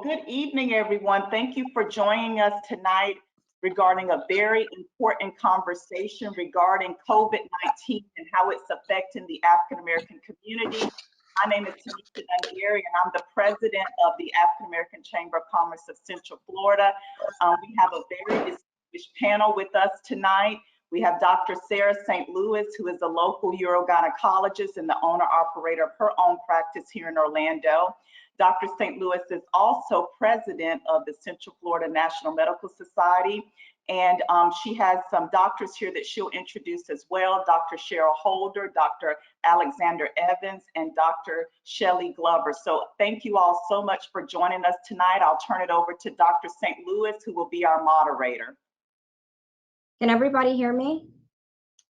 good evening, everyone. Thank you for joining us tonight regarding a very important conversation regarding COVID-19 and how it's affecting the African American community. My name is Tanisha Dungieri, and I'm the president of the African American Chamber of Commerce of Central Florida. We have a very distinguished panel with us tonight. We have Dr. Sarah St. Louis, who is a local urogynecologist and the owner-operator of her own practice here in Orlando. Dr. St. Louis is also president of the Central Florida National Medical Society, and she has some doctors here that she'll introduce as well, Dr. Cheryl Holder, Dr. Alexander Evans, and Dr. Shelley Glover. So thank you all so much for joining us tonight. I'll turn it over to Dr. St. Louis, who will be our moderator. Can everybody hear me?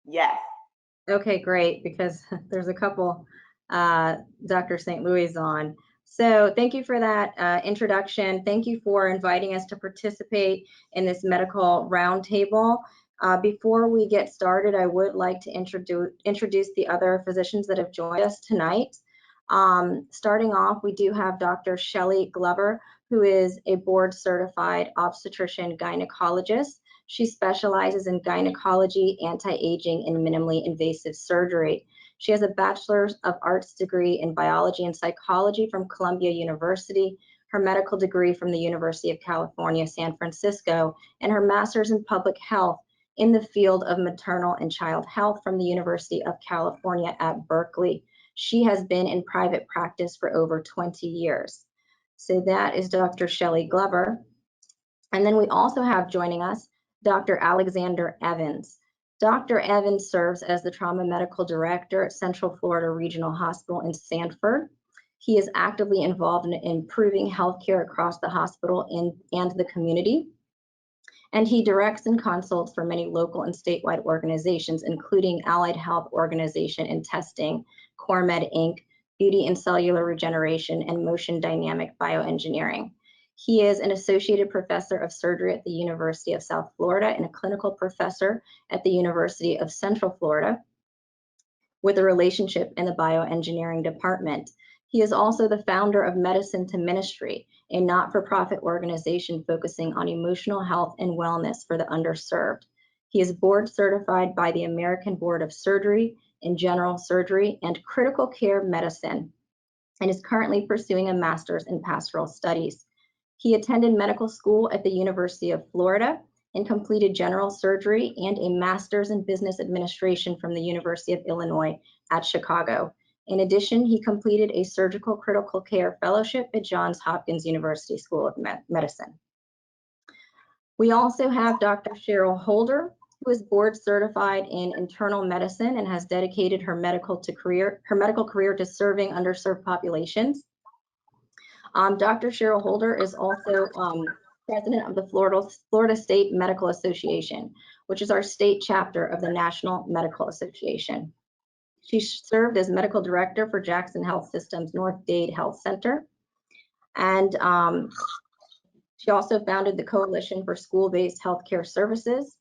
Yes. Okay, great, because there's a couple Dr. St. Louis on. So thank you for that introduction. Thank you for inviting us to participate in this medical roundtable. Before we get started, I would like to introduce the other physicians that have joined us tonight. Starting off, we do have Dr. Shelley Glover, who is a board-certified obstetrician gynecologist. She specializes in gynecology, anti-aging, and minimally invasive surgery. She has a Bachelor's of Arts degree in biology and psychology from Columbia University, her medical degree from the University of California, San Francisco, and her master's in public health in the field of maternal and child health from the University of California at Berkeley. She has been in private practice for over 20 years. So that is Dr. Shelley Glover. And then we also have joining us Dr. Alexander Evans. Dr. Evans serves as the Trauma Medical Director at Central Florida Regional Hospital in Sanford. He is actively involved in improving healthcare across the hospital and the community. And he directs and consults for many local and statewide organizations, including Allied Health Organization and Testing, CoreMed Inc., Beauty and Cellular Regeneration, and Motion Dynamic Bioengineering. He is an associated professor of surgery at the University of South Florida and a clinical professor at the University of Central Florida with a relationship in the bioengineering department. He is also the founder of Medicine to Ministry, a not-for-profit organization focusing on emotional health and wellness for the underserved. He is board certified by the American Board of Surgery in General Surgery and Critical Care Medicine, and is currently pursuing a master's in pastoral studies. He attended medical school at the University of Florida and completed general surgery and a master's in business administration from the University of Illinois at Chicago. In addition, he completed a surgical critical care fellowship at Johns Hopkins University School of Medicine. We also have Dr. Cheryl Holder, who is board certified in internal medicine and has dedicated her medical career to serving underserved populations. Dr. Cheryl Holder is also president of the Florida State Medical Association, which is our state chapter of the National Medical Association. She served as medical director for Jackson Health System's North Dade Health Center. And she also founded the Coalition for School-Based Healthcare Services.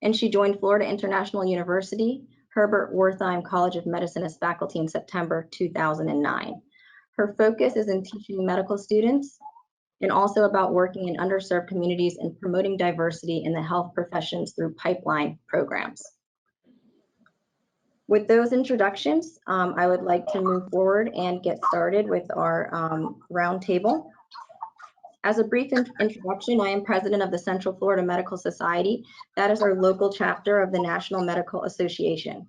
And she joined Florida International University, Herbert Wertheim College of Medicine as faculty in September 2009. Her focus is in teaching medical students and also about working in underserved communities and promoting diversity in the health professions through pipeline programs. With those introductions, I would like to move forward and get started with our roundtable. As a brief introduction, I am president of the Central Florida Medical Society. That is our local chapter of the National Medical Association.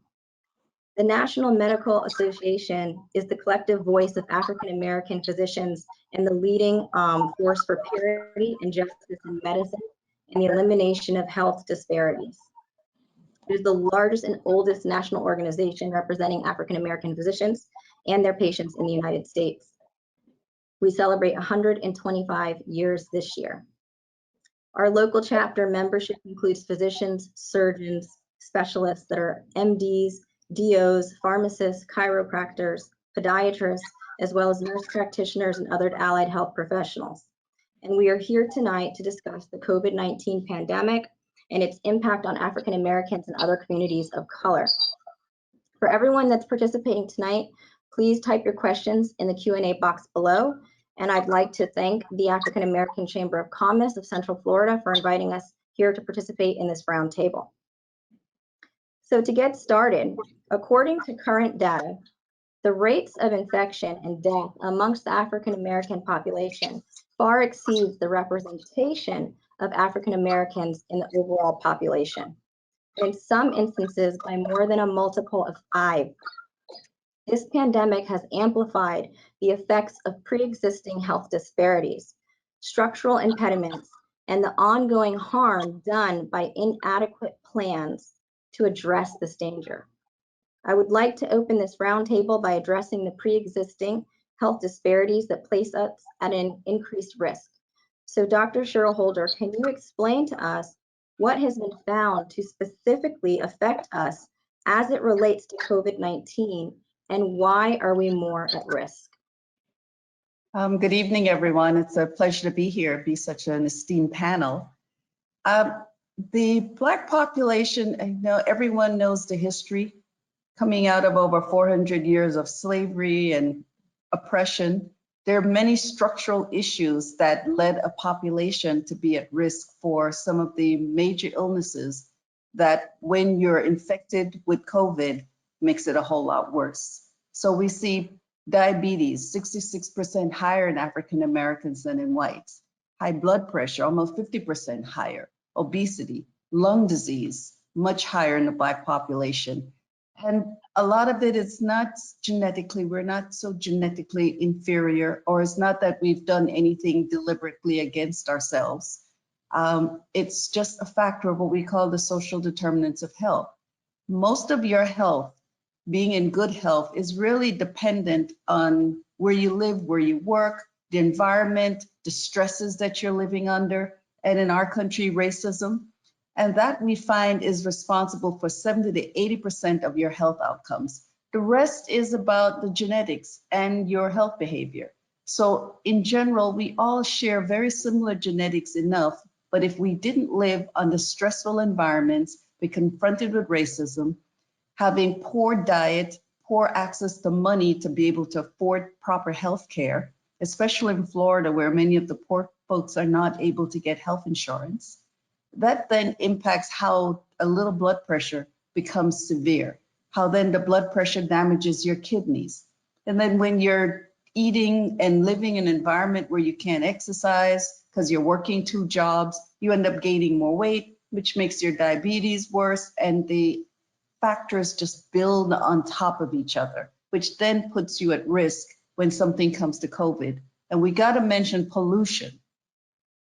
The National Medical Association is the collective voice of African American physicians and the leading force for parity and justice in medicine and the elimination of health disparities. It is the largest and oldest national organization representing African American physicians and their patients in the United States. We celebrate 125 years this year. Our local chapter membership includes physicians, surgeons, specialists that are MDs, DOs, pharmacists, chiropractors, podiatrists, as well as nurse practitioners and other allied health professionals. And we are here tonight to discuss the COVID-19 pandemic and its impact on African Americans and other communities of color. For everyone that's participating tonight, please type your questions in the Q&A box below, And I'd like to thank the African American Chamber of Commerce of Central Florida for inviting us here to participate in this roundtable. So to get started, according to current data, the rates of infection and death amongst the African American population far exceeds the representation of African Americans in the overall population. In some instances, by more than a multiple of 5. This pandemic has amplified the effects of pre-existing health disparities, structural impediments, and the ongoing harm done by inadequate plans to address this danger. I would like to open this roundtable by addressing the pre-existing health disparities that place us at an increased risk. So Dr. Cheryl Holder, can you explain to us what has been found to specifically affect us as it relates to COVID-19, and why are we more at risk? Good evening, everyone. It's a pleasure to be here, be such an esteemed panel. The Black population, I know everyone knows the history coming out of over 400 years of slavery and oppression. There are many structural issues that led a population to be at risk for some of the major illnesses that when you're infected with COVID makes it a whole lot worse. So we see diabetes, 66% higher in African Americans than in whites. High blood pressure, almost 50% higher. Obesity, lung disease, much higher in the Black population. And a lot of it is not genetically, we're not so genetically inferior, or it's not that we've done anything deliberately against ourselves. It's just a factor of what we call the social determinants of health. Most of your health, being in good health, is really dependent on where you live, where you work, the environment, the stresses that you're living under, and in our country, racism. And that we find is responsible for 70 to 80% of your health outcomes. The rest is about the genetics and your health behavior. So in general, we all share very similar genetics enough, but if we didn't live under stressful environments, be confronted with racism, having poor diet, poor access to money to be able to afford proper health care, especially in Florida, where many of the poor folks are not able to get health insurance. That then impacts how a little blood pressure becomes severe, how then the blood pressure damages your kidneys. And then when you're eating and living in an environment where you can't exercise because you're working 2 jobs, you end up gaining more weight, which makes your diabetes worse, and the factors just build on top of each other, which then puts you at risk when something comes to COVID. And we got to mention pollution.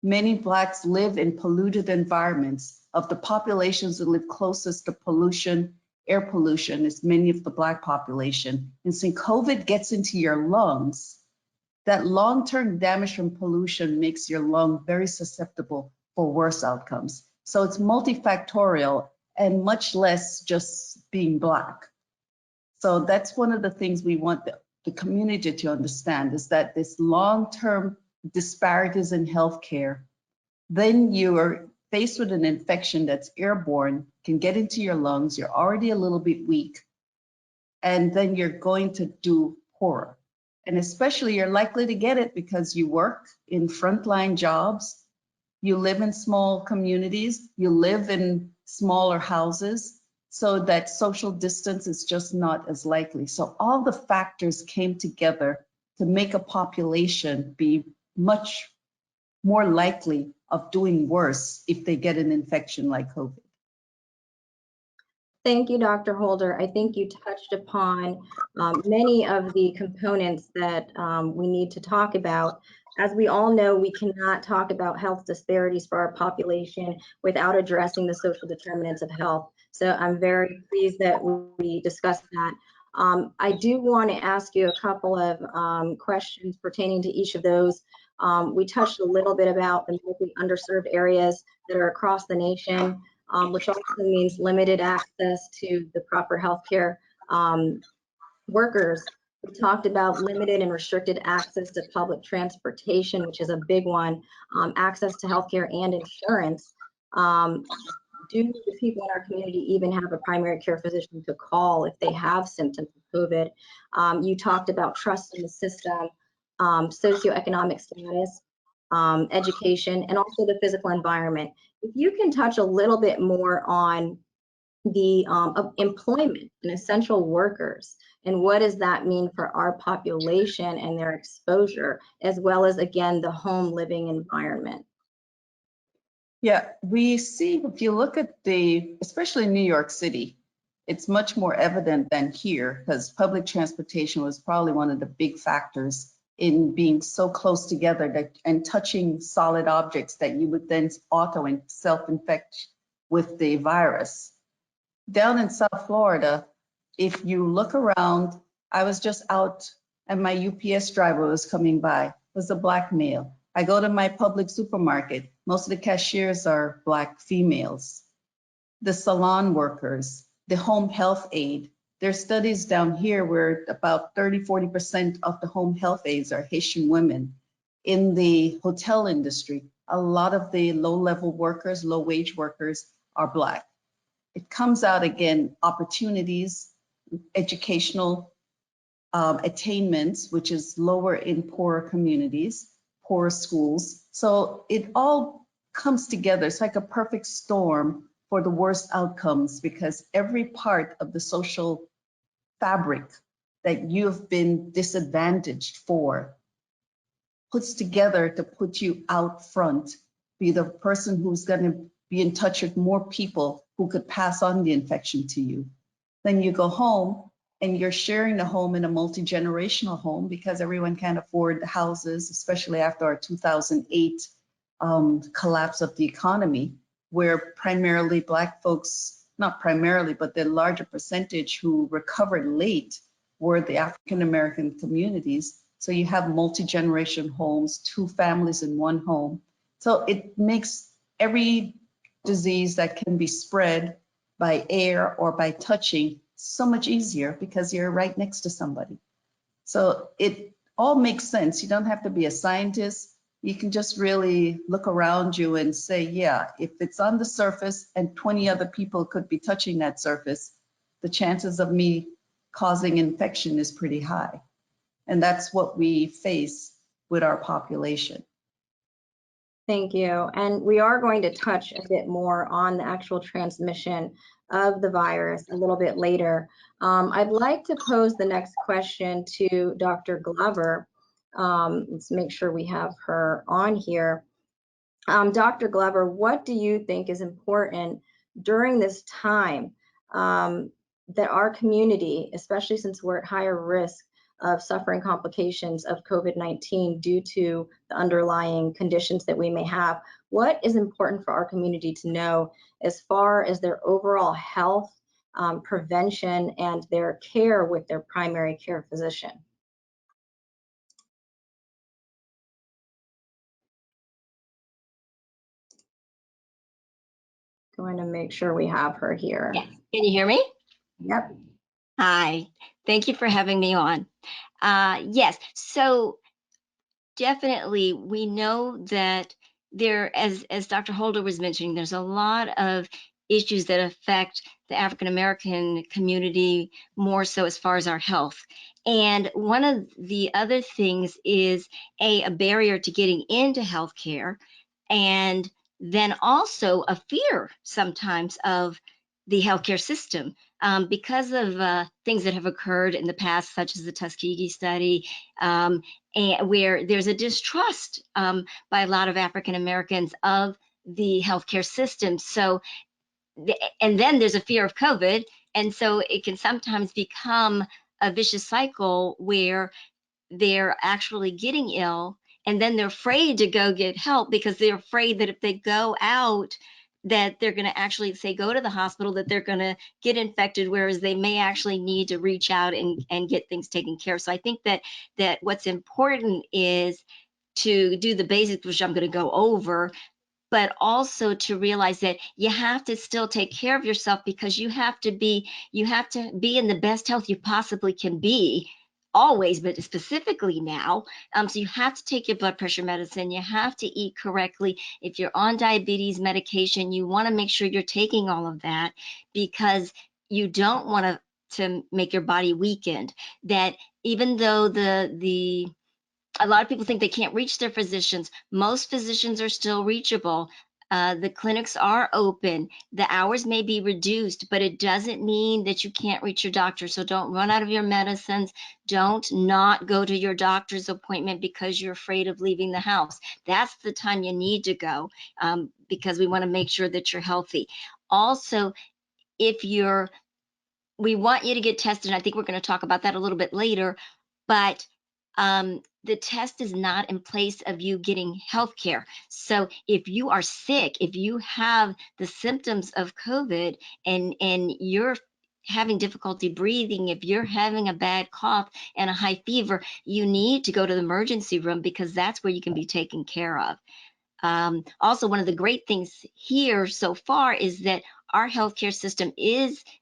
Many Blacks live in polluted environments. Of the populations that live closest to pollution, air pollution is many of the Black population. And since COVID gets into your lungs, that long-term damage from pollution makes your lung very susceptible for worse outcomes. So it's multifactorial and much less just being Black. So that's one of the things we want the community to understand, is that this long-term disparities in healthcare, then you are faced with an infection that's airborne, can get into your lungs, you're already a little bit weak, and then you're going to do poorer. And especially you're likely to get it because you work in frontline jobs, you live in small communities, you live in smaller houses, so that social distance is just not as likely. So all the factors came together to make a population be much more likely of doing worse if they get an infection like COVID. Thank you, Dr. Holder. I think you touched upon many of the components that we need to talk about. As we all know, we cannot talk about health disparities for our population without addressing the social determinants of health. So I'm very pleased that we discussed that. I do want to ask you a couple of questions pertaining to each of those. We touched a little bit about the underserved areas that are across the nation, which also means limited access to the proper healthcare workers. We talked about limited and restricted access to public transportation, which is a big one, access to healthcare and insurance. Do the people in our community even have a primary care physician to call if they have symptoms of COVID? You talked about trust in the system. socioeconomic status, education, and also the physical environment. If you can touch a little bit more on the of employment and essential workers, and what does that mean for our population and their exposure, as well as, again, the home living environment. Yeah, we see, if you look at especially New York City, it's much more evident than here because public transportation was probably one of the big factors in being so close together and touching solid objects that you would then auto and self-infect with the virus. Down in South Florida, if you look around, I was just out and my UPS driver was coming by, was a Black male. I go to my public supermarket, most of the cashiers are Black females. The salon workers, the home health aide. There's studies down here where about 30–40% of the home health aides are Haitian women. In the hotel industry, a lot of the low-level workers, low-wage workers are Black. It comes out again, opportunities, educational attainments, which is lower in poorer communities, poorer schools. So it all comes together. It's like a perfect storm for the worst outcomes because every part of the social fabric that you've been disadvantaged for puts together to put you out front, be the person who's going to be in touch with more people who could pass on the infection to you. Then you go home and you're sharing the home in a multi-generational home because everyone can't afford the houses, especially after our 2008 collapse of the economy, where primarily Black folks, not primarily, but the larger percentage who recovered late were the African-American communities. So you have multi-generation homes, 2 families in one home. So it makes every disease that can be spread by air or by touching so much easier because you're right next to somebody. So it all makes sense. You don't have to be a scientist. You can just really look around you and say, yeah, if it's on the surface and 20 other people could be touching that surface, the chances of me causing infection is pretty high. And that's what we face with our population. Thank you. And we are going to touch a bit more on the actual transmission of the virus a little bit later. I'd like to pose the next question to Dr. Glover. Let's make sure we have her on here. Dr. Glover, what do you think is important during this time that our community, especially since we're at higher risk of suffering complications of COVID-19 due to the underlying conditions that we may have, what is important for our community to know as far as their overall health, prevention, and their care with their primary care physician? Going to make sure we have her here. Yes. Can you hear me? Yep. Hi. Thank you for having me on. Yes. So definitely, we know that there, as Dr. Holder was mentioning, there's a lot of issues that affect the African American community more so as far as our health. And one of the other things is a barrier to getting into healthcare, and then also a fear sometimes of the healthcare system because of things that have occurred in the past, such as the Tuskegee study, and where there's a distrust by a lot of African Americans of the healthcare system. So, and then there's a fear of COVID, and so it can sometimes become a vicious cycle where they're actually getting ill, and then they're afraid to go get help because they're afraid that if they go out, that they're going to actually say go to the hospital, that they're going to get infected, whereas they may actually need to reach out and get things taken care of. So I think that what's important is to do the basics, which I'm going to go over, but also to realize that you have to still take care of yourself because you have to be in the best health you possibly can be always, but specifically now. So you have to take your blood pressure medicine. You have to eat correctly. If you're on diabetes medication, you want to make sure you're taking all of that because you don't want to make your body weakened. That even though the A lot of people think they can't reach their physicians. Most physicians are still reachable. The clinics are open. The hours may be reduced, but it doesn't mean that you can't reach your doctor. So don't run out of your medicines. Don't not go to your doctor's appointment because you're afraid of leaving the house. That's the time you need to go, because we want to make sure that you're healthy. Also, we want you to get tested. And I think we're going to talk about that a little bit later, but the test is not in place of you getting health care. So if you are sick, if you have the symptoms of COVID and you're having difficulty breathing, if you're having a bad cough and a high fever, you need to go to the emergency room because that's where you can be taken care of. Also, one of the great things here so far is that our healthcare system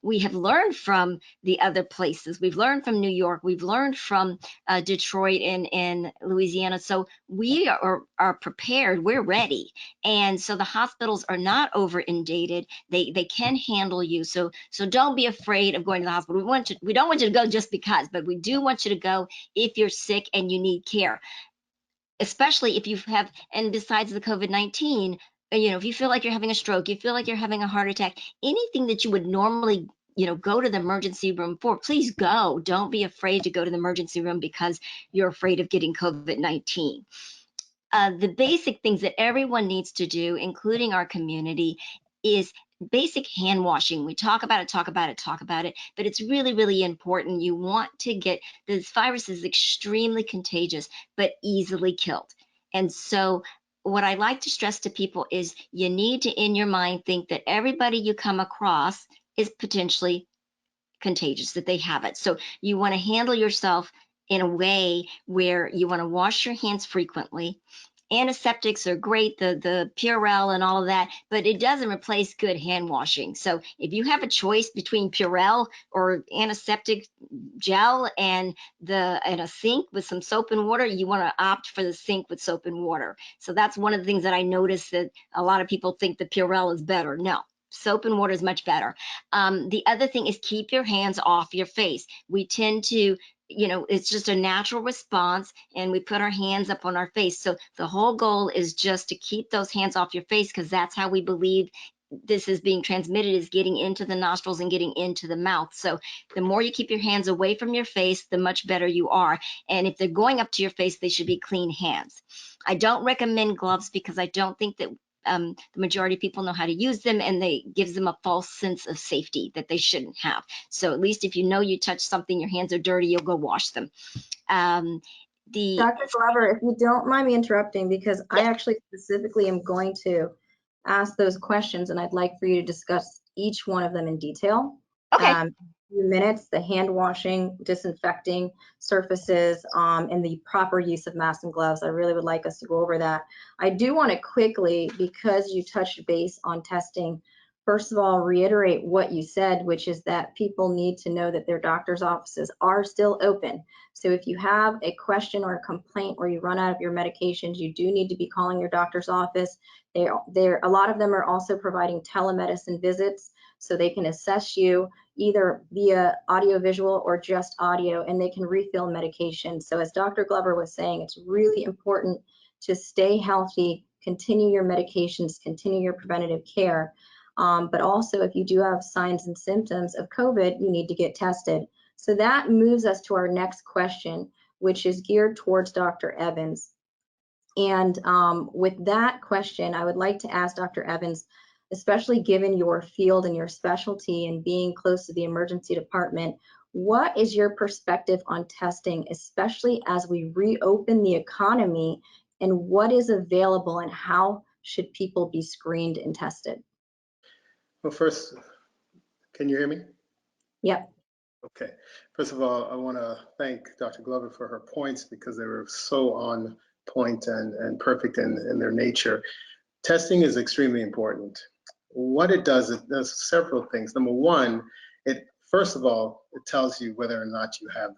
we have learned from the other places. We've learned from New York. We've learned from Detroit and Louisiana. So we are prepared. We're ready. And so the hospitals are not over inundated. They can handle you. So don't be afraid of going to the hospital. We don't want you to go just because, but we do want you to go if you're sick and you need care. Especially if you have, and besides the COVID-19, if you feel like you're having a stroke, you feel like you're having a heart attack, anything that you would normally, go to the emergency room for, please go. Don't be afraid to go to the emergency room because you're afraid of getting COVID-19. The basic things that everyone needs to do, including our community, is basic hand washing. We talk about it, but it's really, really important. You want to this virus is extremely contagious, but easily killed. And so what I like to stress to people is you need to, in your mind, think that everybody you come across is potentially contagious, that they have it. So you want to handle yourself in a way where you want to wash your hands frequently. Antiseptics are great, the Purell and all of that, but it doesn't replace good hand washing. So if you have a choice between Purell or antiseptic gel and a sink with some soap and water, you want to opt for the sink with soap and water. So that's one of the things that I noticed, that a lot of people think the Purell is better. No. Soap and water is much better. The other thing is keep your hands off your face. We tend to, it's just a natural response, and we put our hands up on our face. So the whole goal is just to keep those hands off your face, because that's how we believe this is being transmitted, is getting into the nostrils and getting into the mouth. So the more you keep your hands away from your face, the much better you are. And if they're going up to your face, they should be clean hands. I don't recommend gloves because I don't think that the majority of people know how to use them, and they gives them a false sense of safety that they shouldn't have. So at least if you know you touch something, your hands are dirty, you'll go wash them. Dr. Glover, if you don't mind me interrupting, because I actually specifically am going to ask those questions, and I'd like for you to discuss each one of them in detail. Okay. Few minutes, the hand washing, disinfecting surfaces, and the proper use of masks and gloves. I really would like us to go over that. I do want to quickly, because you touched base on testing, first of all, reiterate what you said, which is that people need to know that their doctor's offices are still open. So if you have a question or a complaint or you run out of your medications, you do need to be calling your doctor's office. A lot of them are also providing telemedicine visits, so they can assess you either via audiovisual or just audio, and they can refill medication. So as Dr. Glover was saying, it's really important to stay healthy, continue your medications, continue your preventative care. But also, if you do have signs and symptoms of COVID, you need to get tested. So that moves us to our next question, which is geared towards Dr. Evans. And with that question, I would like to ask Dr. Evans, especially given your field and your specialty and being close to the emergency department, what is your perspective on testing, especially as we reopen the economy, and what is available and how should people be screened and tested? Well, first, can you hear me? Yep. Okay. First of all, I want to thank Dr. Glover for her points, because they were so on point and perfect in their nature. Testing is extremely important. What it does several things. Number one, first of all, it tells you whether or not you have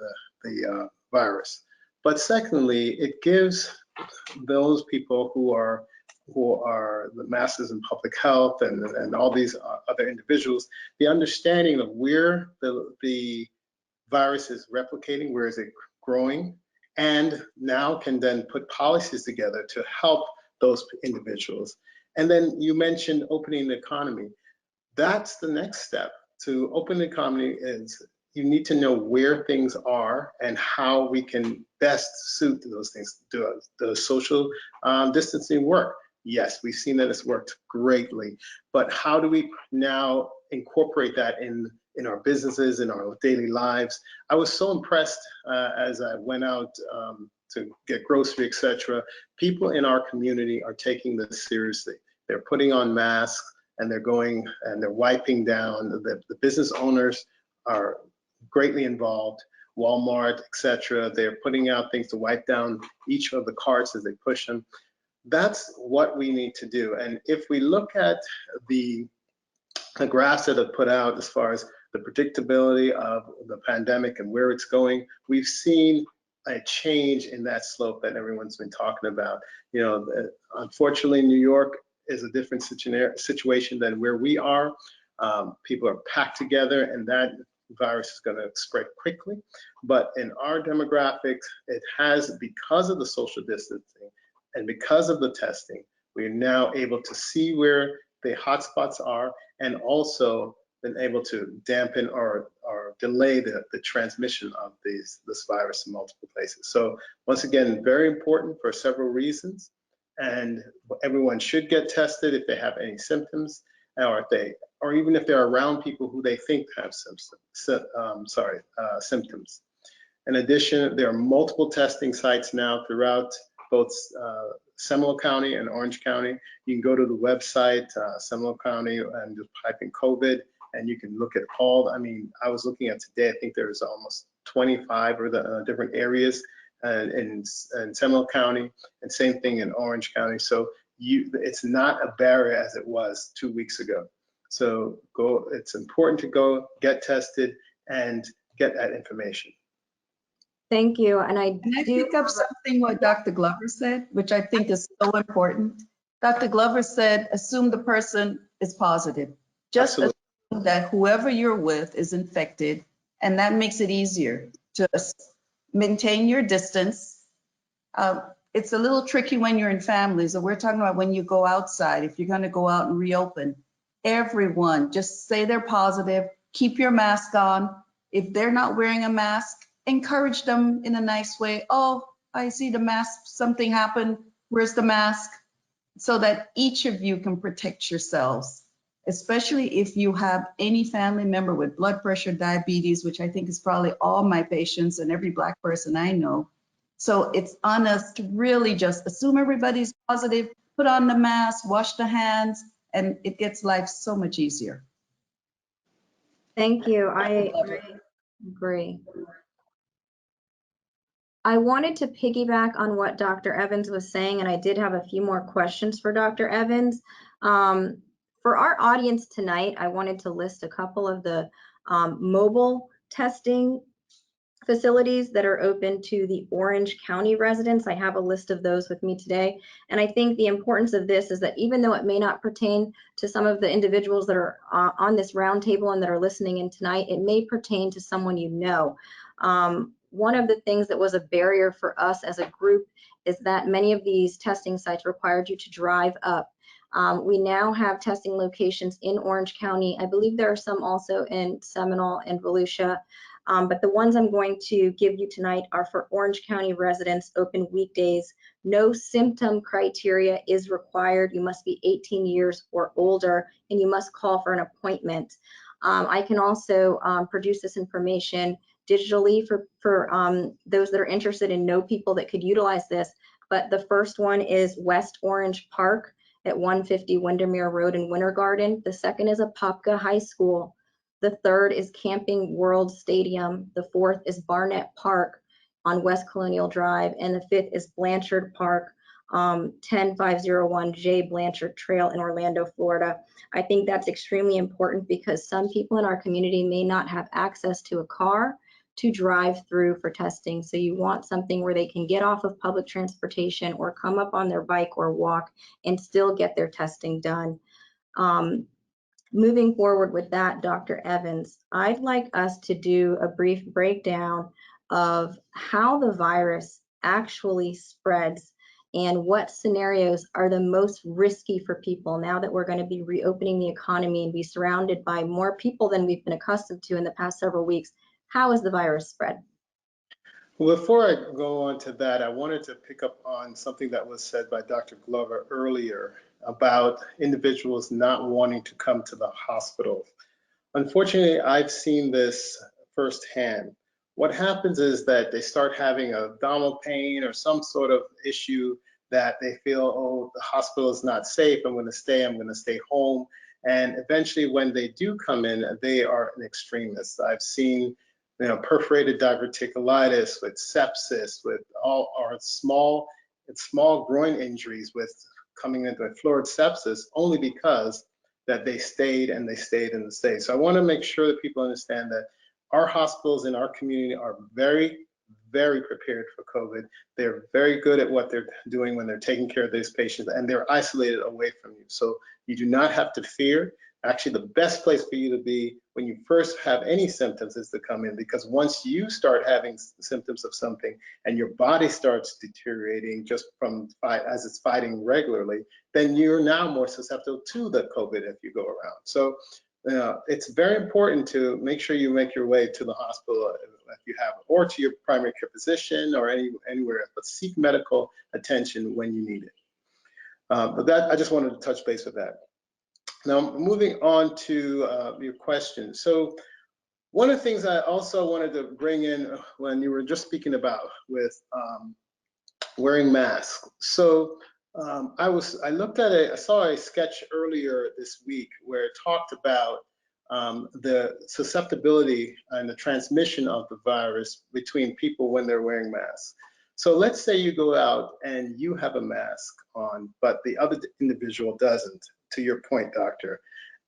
the virus. But secondly, it gives those people who are the masters in public health and all these other individuals the understanding of where the virus is replicating, where is it growing, and now can then put policies together to help those individuals. And then you mentioned opening the economy. That's the next step. To open the economy is you need to know where things are and how we can best suit those things. Do the social distancing work? Yes, we've seen that it's worked greatly, but how do we now incorporate that in our businesses, in our daily lives? I was so impressed as I went out to get grocery, etc. People in our community are taking this seriously. They're putting on masks and they're going and they're wiping down. The business owners are greatly involved. Walmart, etc. They're putting out things to wipe down each of the carts as they push them. That's what we need to do. And if we look at the graphs that have put out as far as the predictability of the pandemic and where it's going, we've seen a change in that slope that everyone's been talking about. You know, unfortunately, New York is a different situation than where we are. People are packed together, and that virus is going to spread quickly. But in our demographics, it has, because of the social distancing and because of the testing, we're now able to see where the hotspots are, and also been able to dampen or delay the transmission of this virus in multiple places. So once again, very important for several reasons, and everyone should get tested if they have any symptoms, or even if they're around people who they think have symptoms. In addition, there are multiple testing sites now throughout both Seminole County and Orange County. You can go to the website, Seminole County, and just type in COVID, and you can look at all. I mean, I was looking at today, I think there's almost 25 or the different areas in Seminole County, and same thing in Orange County. So it's not a barrier as it was 2 weeks ago. So it's important to go get tested and get that information. Thank you. And Can I pick up something what Dr. Glover said, which I think is so important? Dr. Glover said, assume the person is positive. Just Absolutely. assume that whoever you're with is infected, and that makes it easier to maintain your distance. It's a little tricky when you're in families, and we're talking about when you go outside, if you're going to go out and reopen. Everyone, just say they're positive, keep your mask on. If they're not wearing a mask, encourage them in a nice way. Oh, I see the mask, something happened, where's the mask? So that each of you can protect yourselves, especially if you have any family member with blood pressure, diabetes, which I think is probably all my patients and every Black person I know. So it's on us to really just assume everybody's positive, put on the mask, wash the hands, and it gets life so much easier. Thank you. I agree. I wanted to piggyback on what Dr. Evans was saying, and I did have a few more questions for Dr. Evans. For our audience tonight, I wanted to list a couple of the mobile testing facilities that are open to the Orange County residents. I have a list of those with me today. And I think the importance of this is that even though it may not pertain to some of the individuals that are on this roundtable and that are listening in tonight, it may pertain to someone you know. One of the things that was a barrier for us as a group is that many of these testing sites required you to drive up. We now have testing locations in Orange County. I believe there are some also in Seminole and Volusia. But the ones I'm going to give you tonight are for Orange County residents, open weekdays. No symptom criteria is required. You must be 18 years or older, and you must call for an appointment. I can also produce this information digitally for those that are interested and know people that could utilize this. But the first one is West Orange Park at 150 Windermere Road in Winter Garden. The second is Apopka High School. The third is Camping World Stadium. The fourth is Barnett Park on West Colonial Drive. And the fifth is Blanchard Park, 10501 J Blanchard Trail in Orlando, Florida. I think that's extremely important because some people in our community may not have access to a car to drive through for testing. So you want something where they can get off of public transportation or come up on their bike or walk and still get their testing done. Moving forward with that, Dr. Evans, I'd like us to do a brief breakdown of how the virus actually spreads and what scenarios are the most risky for people now that we're going to be reopening the economy and be surrounded by more people than we've been accustomed to in the past several weeks. How is the virus spread? Well, before I go on to that, I wanted to pick up on something that was said by Dr. Glover earlier about individuals not wanting to come to the hospital. Unfortunately, I've seen this firsthand. What happens is that they start having abdominal pain or some sort of issue that they feel, oh, the hospital is not safe, I'm going to stay home. And eventually when they do come in, they are an extremist. I've seen, perforated diverticulitis with sepsis, with all our small groin injuries with coming into a fluid sepsis only because that they stayed and they stayed and they stayed. So I want to make sure that people understand that our hospitals in our community are very, very prepared for COVID. They're very good at what they're doing when they're taking care of these patients, and they're isolated away from you. So you do not have to fear. Actually, the best place for you to be when you first have any symptoms is to come in, because once you start having symptoms of something and your body starts deteriorating just from as it's fighting regularly, then you're now more susceptible to the COVID if you go around. So it's very important to make sure you make your way to the hospital if you have, or to your primary care physician or anywhere else, but seek medical attention when you need it. But that, I just wanted to touch base with that. Now, moving on to your question. So one of the things I also wanted to bring in when you were just speaking about with wearing masks. So I saw a sketch earlier this week where it talked about the susceptibility and the transmission of the virus between people when they're wearing masks. So let's say you go out and you have a mask on, but the other individual doesn't, to your point, doctor,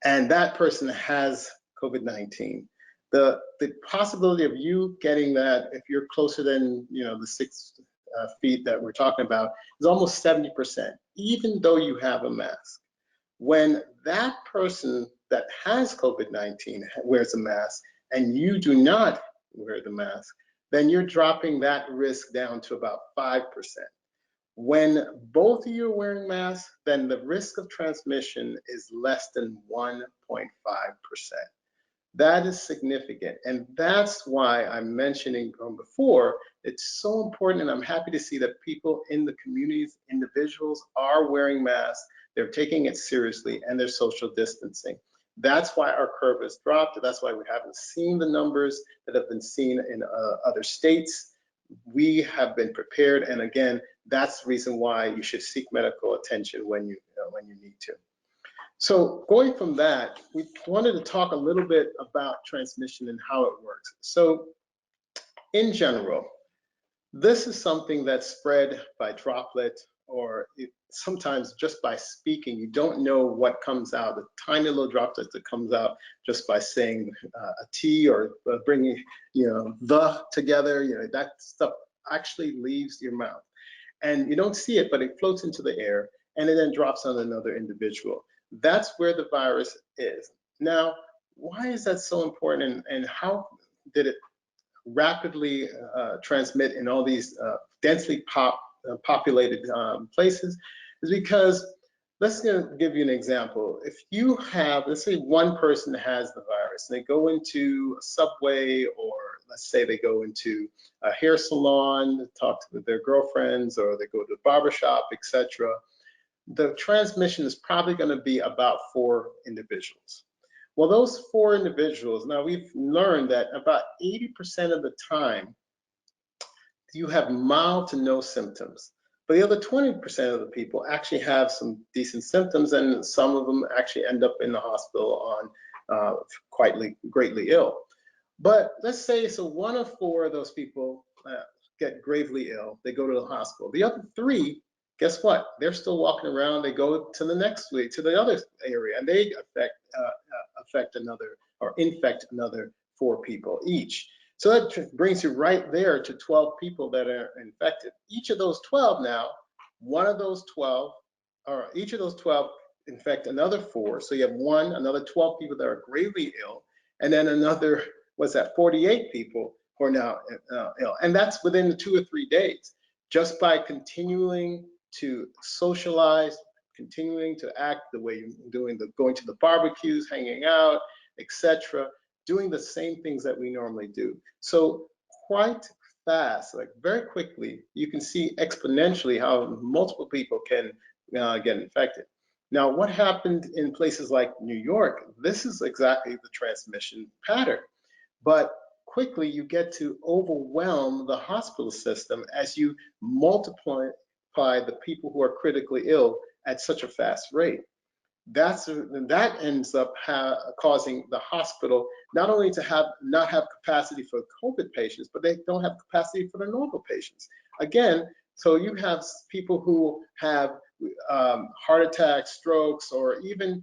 and that person has COVID-19. The possibility of you getting that, if you're closer than the 6 feet that we're talking about, is almost 70%, even though you have a mask. When that person that has COVID-19 wears a mask and you do not wear the mask, then you're dropping that risk down to about 5%. When both of you are wearing masks, then the risk of transmission is less than 1.5%. That is significant, and that's why I'm mentioning from before, it's so important, and I'm happy to see that people in the communities, individuals are wearing masks, they're taking it seriously, and they're social distancing. That's why our curve has dropped. That's why we haven't seen the numbers that have been seen in other states. We have been prepared, and again, that's the reason why you should seek medical attention when you need to. So going from that, we wanted to talk a little bit about transmission and how it works. So in general, this is something that's spread by droplet, or sometimes just by speaking. You don't know what comes out, the tiny little droplet that comes out just by saying a T or bringing the together. That stuff actually leaves your mouth. And you don't see it, but it floats into the air and it then drops on another individual. That's where the virus is. Now, why is that so important, and how did it rapidly transmit in all these densely populated places? Is because, let's give you an example. If you have, let's say one person has the virus, and they go into a subway, or let's say they go into a hair salon to talk to their girlfriends, or they go to the barbershop, etc. The transmission is probably going to be about 4 individuals. Well, those 4 individuals, now we've learned that about 80% of the time, you have mild to no symptoms. But the other 20% of the people actually have some decent symptoms, and some of them actually end up in the hospital on greatly ill. But let's say, so 1 of 4 of those people get gravely ill, they go to the hospital. The other 3, guess what? They're still walking around. They go to the next week to the other area, and they affect another, or infect another 4 people each. So that brings you right there to 12 people that are infected. Each of those 12 now, one of those 12, or each of those 12 infect another 4. So you have another 12 people that are gravely ill, and then another, 48 people who are now ill. And that's within the 2 or 3 days, just by continuing to socialize, continuing to act the way you're doing, going to the barbecues, hanging out, etc., doing the same things that we normally do. So quite fast, like very quickly, you can see exponentially how multiple people can get infected. Now, what happened in places like New York? This is exactly the transmission pattern. But quickly, you get to overwhelm the hospital system as you multiply the people who are critically ill at such a fast rate. That ends up causing the hospital not only to not have capacity for COVID patients, but they don't have capacity for the normal patients. Again, so you have people who have heart attacks, strokes, or even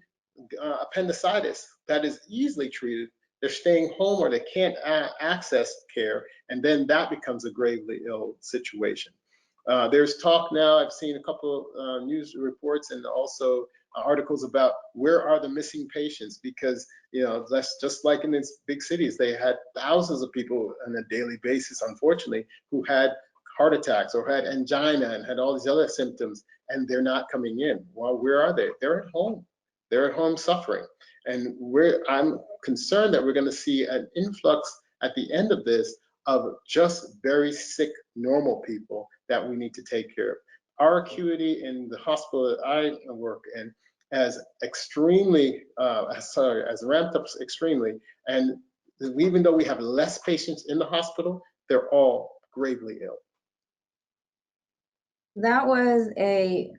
appendicitis that is easily treated. They're staying home or they can't access care, and then that becomes a gravely ill situation. There's talk now, I've seen a couple news reports and also articles about where are the missing patients, because that's just like in these big cities, they had thousands of people on a daily basis, unfortunately, who had heart attacks or had angina and had all these other symptoms, and they're not coming in. Well, where are they? They're at home. They're at home suffering. And I'm concerned that we're going to see an influx at the end of this of just very sick, normal people that we need to take care of. Our acuity in the hospital that I work in has ramped up extremely. And even though we have less patients in the hospital, they're all gravely ill. That was a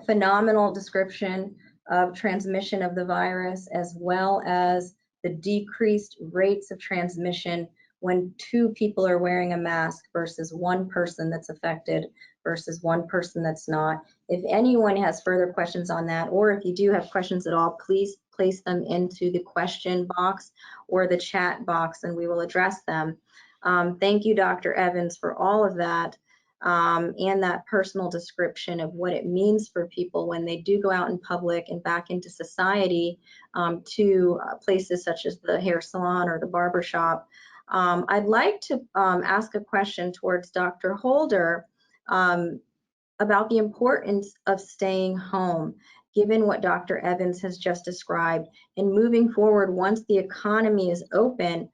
phenomenal description of transmission of the virus, as well as the decreased rates of transmission when 2 people are wearing a mask versus 1 person that's affected versus 1 person that's not. If anyone has further questions on that, or if you do have questions at all, please place them into the question box or the chat box and we will address them. Thank you, Dr. Evans, for all of that. And that personal description of what it means for people when they do go out in public and back into society, to places such as the hair salon or the barber shop. I'd like to ask a question towards Dr. Holder about the importance of staying home, given what Dr. Evans has just described, and moving forward once the economy is open.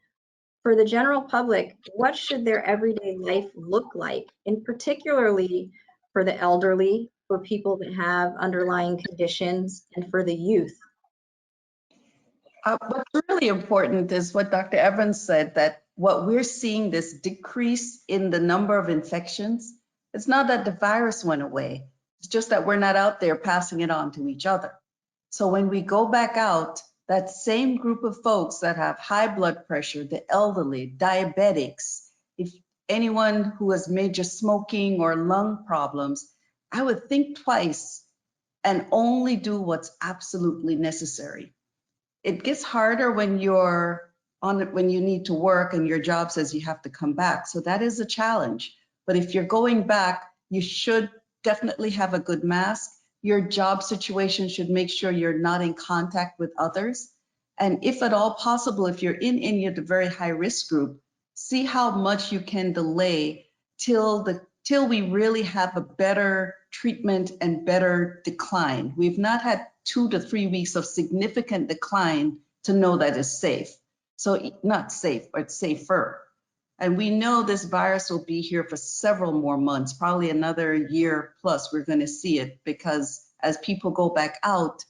For the general public, what should their everyday life look like, and particularly for the elderly, for people that have underlying conditions, and for the youth? What's really important is what Dr. Evans said, that what we're seeing, this decrease in the number of infections, it's not that the virus went away. It's just that we're not out there passing it on to each other. So when we go back out, that same group of folks that have high blood pressure, the elderly, diabetics, if anyone who has major smoking or lung problems, I would think twice and only do what's absolutely necessary. It gets harder when when you need to work and your job says you have to come back. So that is a challenge. But if you're going back, you should definitely have a good mask. Your job situation should make sure you're not in contact with others. And if at all possible, if you're in any of the very high risk group, see how much you can delay till we really have a better treatment and better decline. We've not had 2 to 3 weeks of significant decline to know that it's safe. So not safe, but safer. And we know this virus will be here for several more months, probably another year plus. We're going to see it, because as people go back out,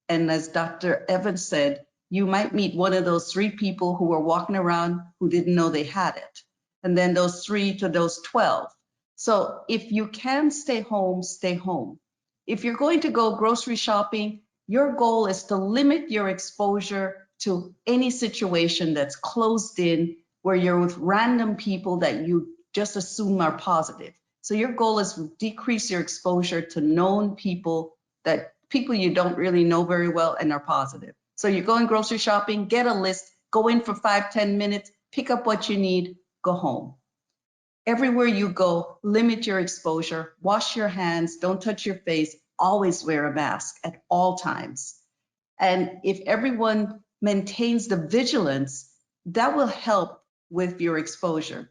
and as Dr. Evans said, you might meet one of those 3 people who were walking around who didn't know they had it. And then those 3 to those 12. So if you can stay home, stay home. If you're going to go grocery shopping, your goal is to limit your exposure to any situation that's closed in, where you're with random people that you just assume are positive. So your goal is to decrease your exposure to known people, that people you don't really know very well and are positive. So you're going grocery shopping, get a list, go in for 5-10 minutes, pick up what you need, go home. Everywhere you go, limit your exposure, wash your hands, don't touch your face, always wear a mask at all times. And if everyone maintains the vigilance, that will help with your exposure.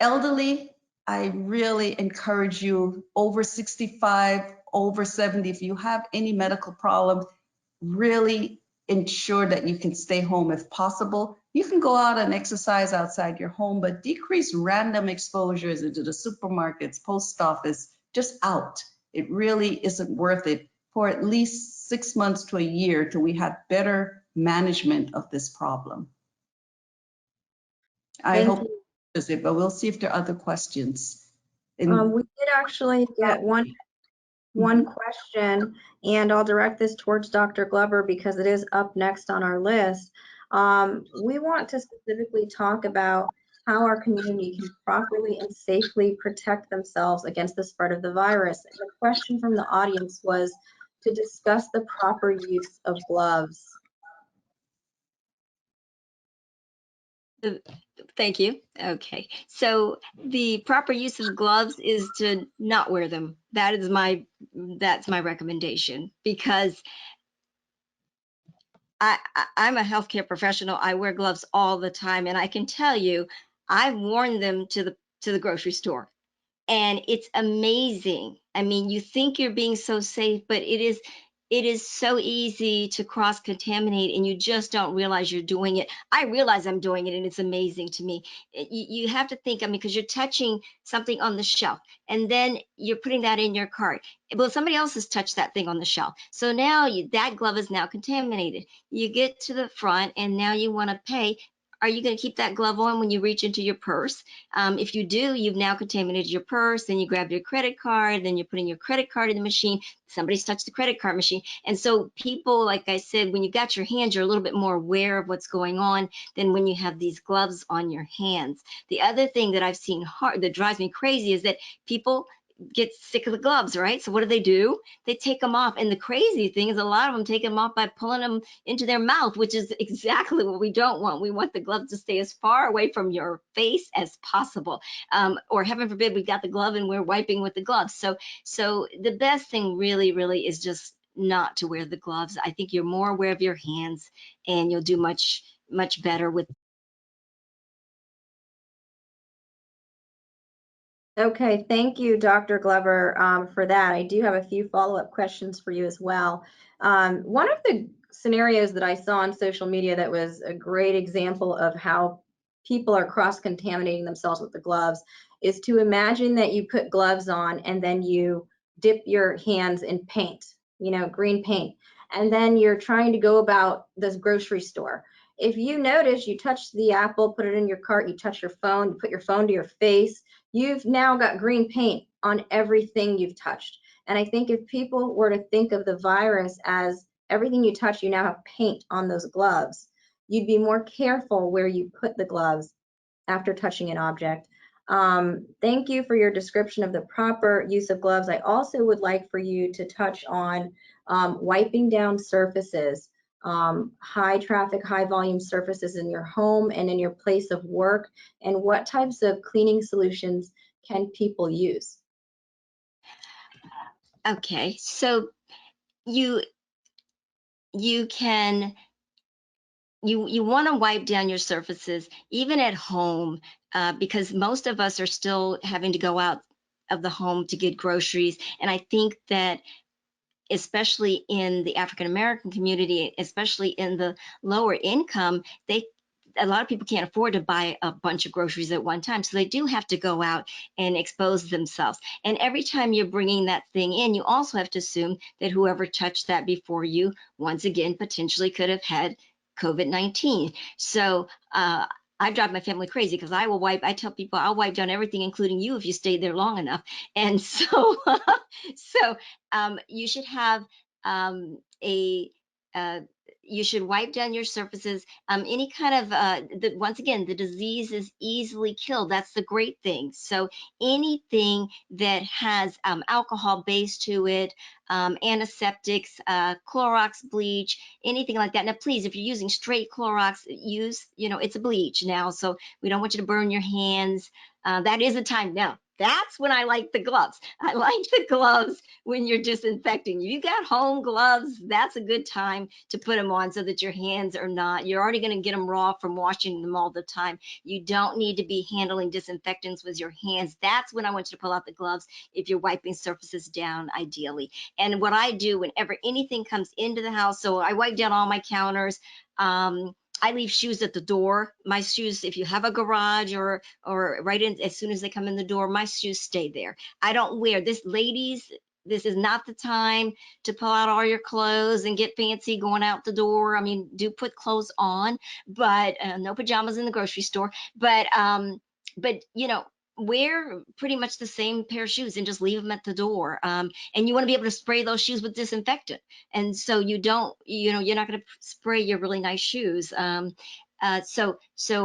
Elderly, I really encourage you, over 65, over 70, if you have any medical problem, really ensure that you can stay home if possible. You can go out and exercise outside your home, but decrease random exposures into the supermarkets, post office, just out. It really isn't worth it for at least 6 months to a year till we have better management of this problem. I hope that's it, but we'll see if there are other questions. We did actually get one question, and I'll direct this towards Dr. Glover because it is up next on our list. We want to specifically talk about how our community can properly and safely protect themselves against the spread of the virus. And the question from the audience was to discuss the proper use of gloves. Thank you. Okay. So the proper use of gloves is to not wear them. That's my recommendation, because I'm a healthcare professional. I wear gloves all the time, and I can tell you, I've worn them to the grocery store, and it's amazing. I mean, you think you're being so safe, but it is so easy to cross-contaminate, and you just don't realize you're doing it. I realize I'm doing it, and it's amazing to me. You have to think, I mean, because you're touching something on the shelf, and then you're putting that in your cart. Well, somebody else has touched that thing on the shelf. So now that glove is now contaminated. You get to the front, and now you want to pay. Are you going to keep that glove on when you reach into your purse? If you do, you've now contaminated your purse, then you grab your credit card, then you're putting your credit card in the machine. Somebody's touched the credit card machine. And so people, like I said, when you got your hands, you're a little bit more aware of what's going on than when you have these gloves on your hands. The other thing that I've seen that drives me crazy is that people get sick of the gloves, right? So what do? They take them off. And the crazy thing is a lot of them take them off by pulling them into their mouth, which is exactly what we don't want. We want the gloves to stay as far away from your face as possible. Or heaven forbid, we got the glove and we're wiping with the gloves. So the best thing really is just not to wear the gloves. I think you're more aware of your hands, and you'll do much better with. Okay, thank you, Dr. Glover, for that. I do have a few follow-up questions for you as well. One of the scenarios that I saw on social media that was a great example of how people are cross-contaminating themselves with the gloves is to imagine that you put gloves on and then you dip your hands in paint, green paint, and then you're trying to go about this grocery store. If you notice, you touch the apple, put it in your cart, you touch your phone, you put your phone to your face, you've now got green paint on everything you've touched. And I think if people were to think of the virus as everything you touch, you now have paint on those gloves, you'd be more careful where you put the gloves after touching an object. Thank you for your description of the proper use of gloves. I also would like for you to touch on wiping down surfaces, high traffic, high volume surfaces in your home and in your place of work, and what types of cleaning solutions can people use? Okay, so you want to wipe down your surfaces even at home, because most of us are still having to go out of the home to get groceries. And I think that especially in the African American community, especially in the lower income, a lot of people can't afford to buy a bunch of groceries at one time. So they do have to go out and expose themselves. And every time you're bringing that thing in, you also have to assume that whoever touched that before you, once again, potentially could have had COVID-19. So I drive my family crazy because I tell people I'll wipe down everything, including you, if you stay there long enough. And so, you should have you should wipe down your surfaces. Any kind of, once again, the disease is easily killed. That's the great thing. So anything that has alcohol base to it, antiseptics, Clorox bleach, anything like that. Now, please, if you're using straight Clorox, it's a bleach now. So we don't want you to burn your hands. That is a time now. That's when I like the gloves. I like the gloves when you're disinfecting. If you got home gloves, that's a good time to put them on so that your hands are not, you're already going to get them raw from washing them all the time. You don't need to be handling disinfectants with your hands. That's when I want you to pull out the gloves if you're wiping surfaces down, ideally. And what I do whenever anything comes into the house, so I wipe down all my counters. I leave shoes at the door. My shoes, if you have a garage or right in, as soon as they come in the door, my shoes stay there. I don't wear this, ladies. This is not the time to pull out all your clothes and get fancy going out the door. I mean, do put clothes on, but no pajamas in the grocery store. But you know, wear pretty much the same pair of shoes and just leave them at the door. And you want to be able to spray those shoes with disinfectant. And so you don't, you know, you're not going to spray your really nice shoes. So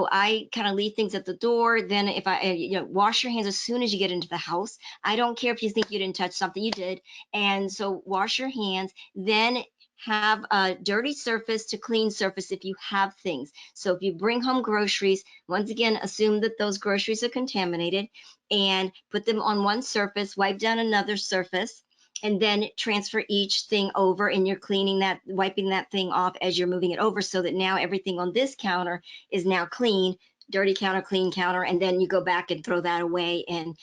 I kind of leave things at the door. Then if I, you know, wash your hands as soon as you get into the house. I don't care if you think you didn't touch something, you did. And so wash your hands, then have a dirty surface to clean surface if you have things. So if you bring home groceries, once again, assume that those groceries are contaminated and put them on one surface, wipe down another surface, and then transfer each thing over, and you're cleaning that, wiping that thing off as you're moving it over, so that now everything on this counter is now clean, dirty counter, clean counter, and then you go back and throw that away and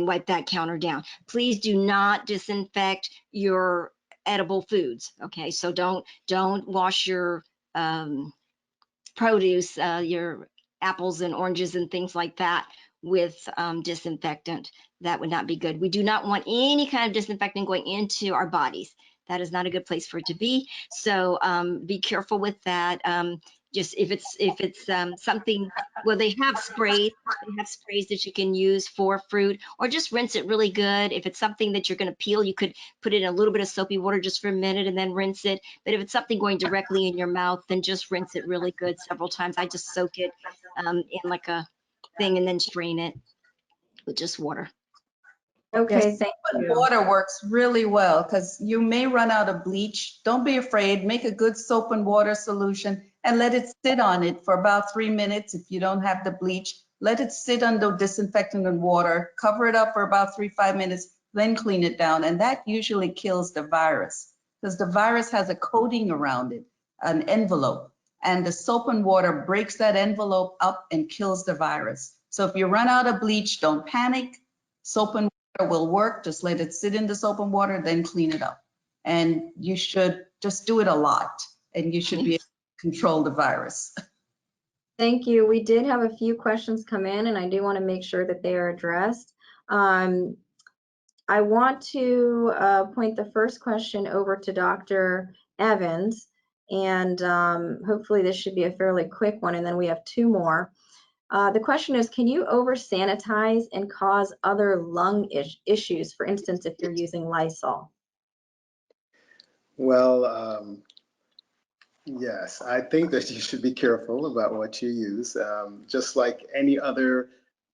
wipe that counter down. Please do not disinfect your edible foods. Okay, so don't wash your produce, your apples and oranges and things like that with disinfectant. That would not be good. We do not want any kind of disinfectant going into our bodies. That is not a good place for it to be. So be careful with that. Just if it's something, well, they have sprays. They have sprays that you can use for fruit, or just rinse it really good. If it's something that you're going to peel, you could put it in a little bit of soapy water just for a minute and then rinse it. But if it's something going directly in your mouth, then just rinse it really good several times. I just soak it in like a thing and then strain it with just water. Okay, Yes, thank but you. water works really well because you may run out of bleach. Don't be afraid. Make a good soap and water solution and let it sit on it for about 3 minutes. If you don't have the bleach, let it sit under disinfectant and water. Cover it up for about 3-5 minutes, then clean it down. And that usually kills the virus because the virus has a coating around it, an envelope. And the soap and water breaks that envelope up and kills the virus. So if you run out of bleach, don't panic. Soap and will work. Just let it sit in the soap and water, then clean it up. And you should just do it a lot, and you should be able to control the virus. Thank you. We did have a few questions come in, and I do want to make sure that they are addressed. I want to point the first question over to Dr. Evans, and hopefully this should be a fairly quick one, and then we have 2 more. The question is, can you over sanitize and cause other lung issues, for instance, if you're using Lysol? Well, yes, I think that you should be careful about what you use. Just like any other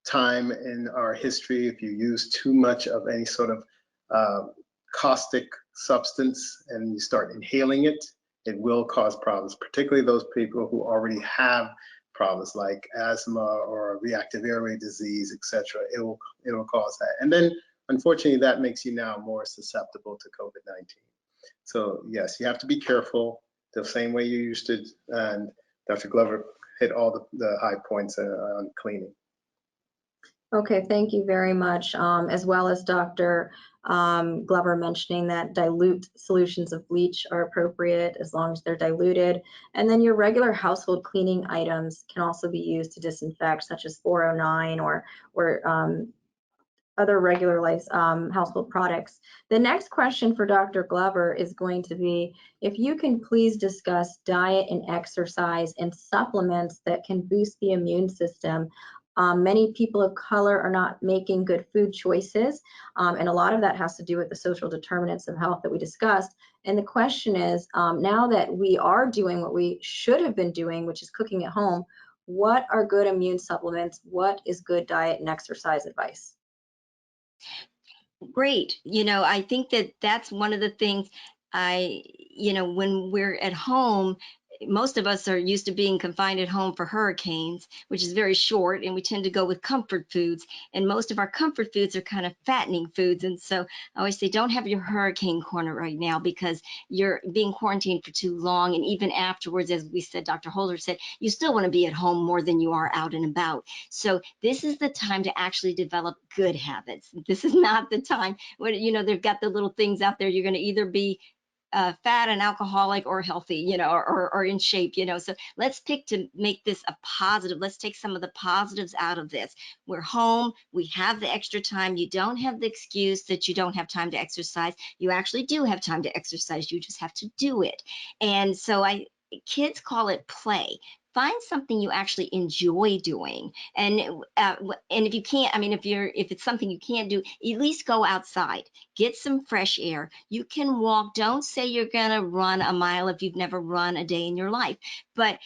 time in our history, if you use too much of any sort of caustic substance and you start inhaling it, it will cause problems, particularly those people who already have problems like asthma or reactive airway disease, etc. It will cause that. And then, unfortunately, that makes you now more susceptible to COVID-19. So yes, you have to be careful the same way you used to, and Dr. Glover hit all the high points on cleaning. Okay, thank you very much, as well as Dr. Glover mentioning that dilute solutions of bleach are appropriate as long as they're diluted. And then your regular household cleaning items can also be used to disinfect, such as 409 or other regular household products. The next question for Dr. Glover is going to be, if you can please discuss diet and exercise and supplements that can boost the immune system. Many people of color are not making good food choices, and a lot of that has to do with the social determinants of health that we discussed. And the question is, now that we are doing what we should have been doing, which is cooking at home, what are good immune supplements? What is good diet and exercise advice? Great. You know, I think that that's one of the things when we're at home, most of us are used to being confined at home for hurricanes, which is very short, and we tend to go with comfort foods. And most of our comfort foods are kind of fattening foods. And so I always say, don't have your hurricane corner right now, because you're being quarantined for too long. And even afterwards, as we said, Dr. Holder said, you still want to be at home more than you are out and about. So this is the time to actually develop good habits. This is not the time when, you know, they've got the little things out there. You're going to either be fat and alcoholic or healthy, you know, or in shape, you know. So let's pick to make this a positive. Let's take some of the positives out of this. We're home. We have the extra time. You don't have the excuse that you don't have time to exercise. You actually do have time to exercise. You just have to do it. And so kids call it play. Find something you actually enjoy doing, and if you can't, I mean, if it's something you can't do, at least go outside, get some fresh air. You can walk. Don't say you're gonna run a mile if you've never run a day in your life, but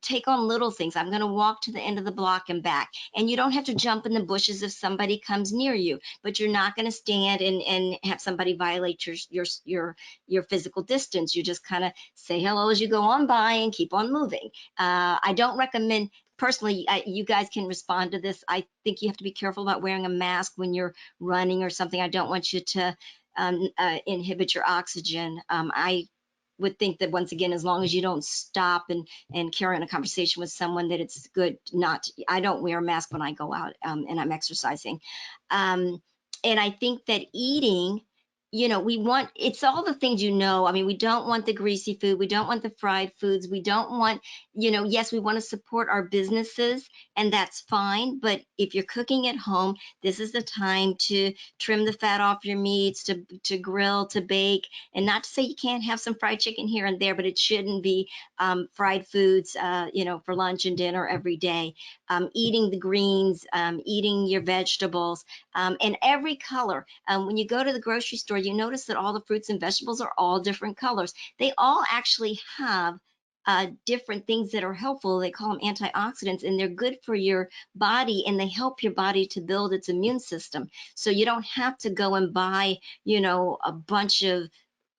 take on little things. I'm gonna walk to the end of the block and back, and you don't have to jump in the bushes if somebody comes near you, but you're not gonna stand and have somebody violate your physical distance. You just kind of say hello as you go on by and keep on moving. I don't recommend, personally, you guys can respond to this. I think you have to be careful about wearing a mask when you're running or something. I don't want you to inhibit your oxygen. I would think that, once again, as long as you don't stop and carry on a conversation with someone, that it's good not. I don't wear a mask when I go out and I'm exercising. And I think that eating, you know, it's all the things, you know. I mean, we don't want the greasy food. We don't want the fried foods. We don't want, you know, yes, we want to support our businesses, and that's fine. But if you're cooking at home, this is the time to trim the fat off your meats, to grill, to bake. And not to say you can't have some fried chicken here and there, but it shouldn't be fried foods, you know, for lunch and dinner every day. Eating the greens, eating your vegetables, and every color. When you go to the grocery store, you notice that all the fruits and vegetables are all different colors. They all actually have different things that are helpful. They call them antioxidants, and they're good for your body, and they help your body to build its immune system. So you don't have to go and buy, you know, a bunch of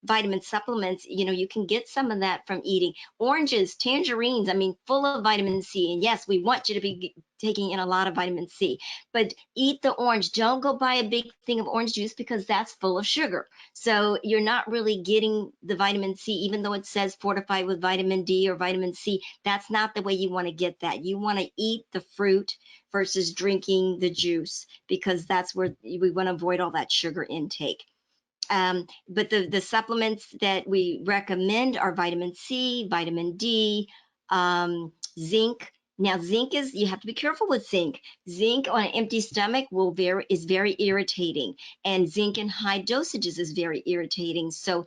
vitamin supplements. You know, you can get some of that from eating oranges, tangerines, I mean, full of vitamin C. And yes, we want you to be taking in a lot of vitamin C, but eat the orange. Don't go buy a big thing of orange juice, because that's full of sugar. So you're not really getting the vitamin C, even though it says fortified with vitamin D or vitamin C. That's not the way you want to get that. You want to eat the fruit versus drinking the juice, because that's where we want to avoid all that sugar intake. But the supplements that we recommend are vitamin C, vitamin D, zinc. Now, zinc you have to be careful with zinc. Zinc on an empty stomach is very irritating, and zinc in high dosages is very irritating. So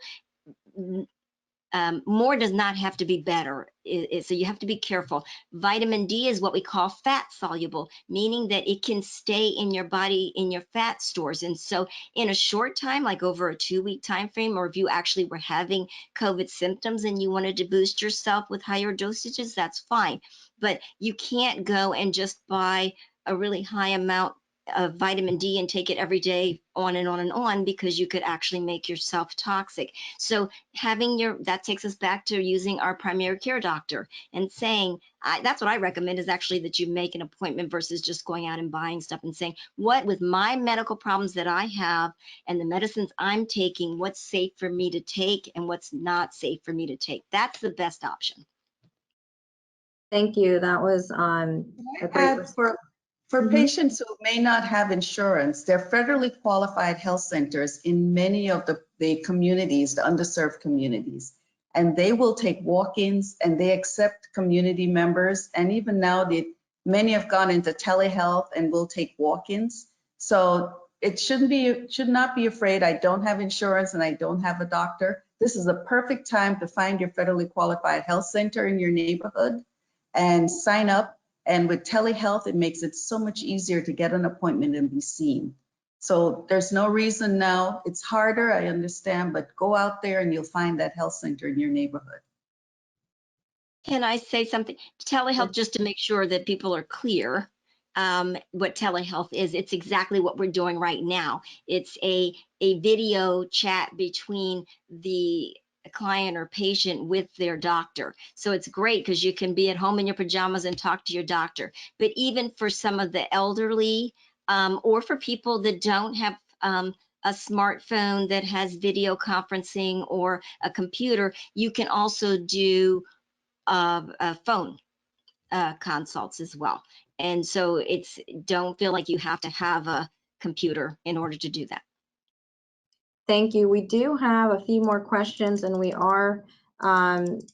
more does not have to be better. So you have to be careful. Vitamin D is what we call fat soluble, meaning that it can stay in your body, in your fat stores. And so in a short time, like over a 2-week time frame, or if you actually were having COVID symptoms and you wanted to boost yourself with higher dosages, that's fine. But you can't go and just buy a really high amount of vitamin D and take it every day on and on and on, because you could actually make yourself toxic. So that takes us back to using our primary care doctor and saying, that's what I recommend, is actually that you make an appointment versus just going out and buying stuff, and saying, what, with my medical problems that I have and the medicines I'm taking, what's safe for me to take and what's not safe for me to take? That's the best option. Thank you. That was a great response. For patients who may not have insurance, there are federally qualified health centers in many of the communities, the underserved communities, and they will take walk-ins, and they accept community members. And even now, many have gone into telehealth and will take walk-ins. So it should not be afraid. I don't have insurance and I don't have a doctor. This is a perfect time to find your federally qualified health center in your neighborhood and sign up. And with telehealth, it makes it so much easier to get an appointment and be seen. So there's no reason now. It's harder, I understand, but go out there and you'll find that health center in your neighborhood. Can I say something? Telehealth, just to make sure that people are clear what telehealth is. It's exactly what we're doing right now. It's a video chat between the client or patient with their doctor. So it's great because you can be at home in your pajamas and talk to your doctor. But even for some of the elderly, or for people that don't have a smartphone that has video conferencing or a computer, you can also do phone consults as well. And so don't feel like you have to have a computer in order to do that. Thank you. We do have a few more questions, and we are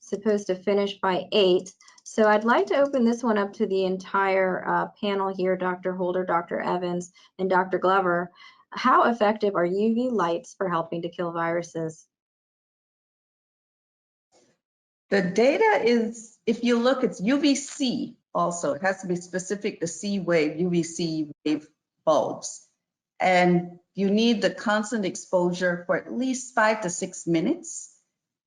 supposed to finish by 8. So I'd like to open this one up to the entire panel here, Dr. Holder, Dr. Evans, and Dr. Glover. How effective are UV lights for helping to kill viruses? The data is, if you look, it's UVC also. It has to be specific to C wave, UVC wave bulbs. And you need the constant exposure for at least 5 to 6 minutes.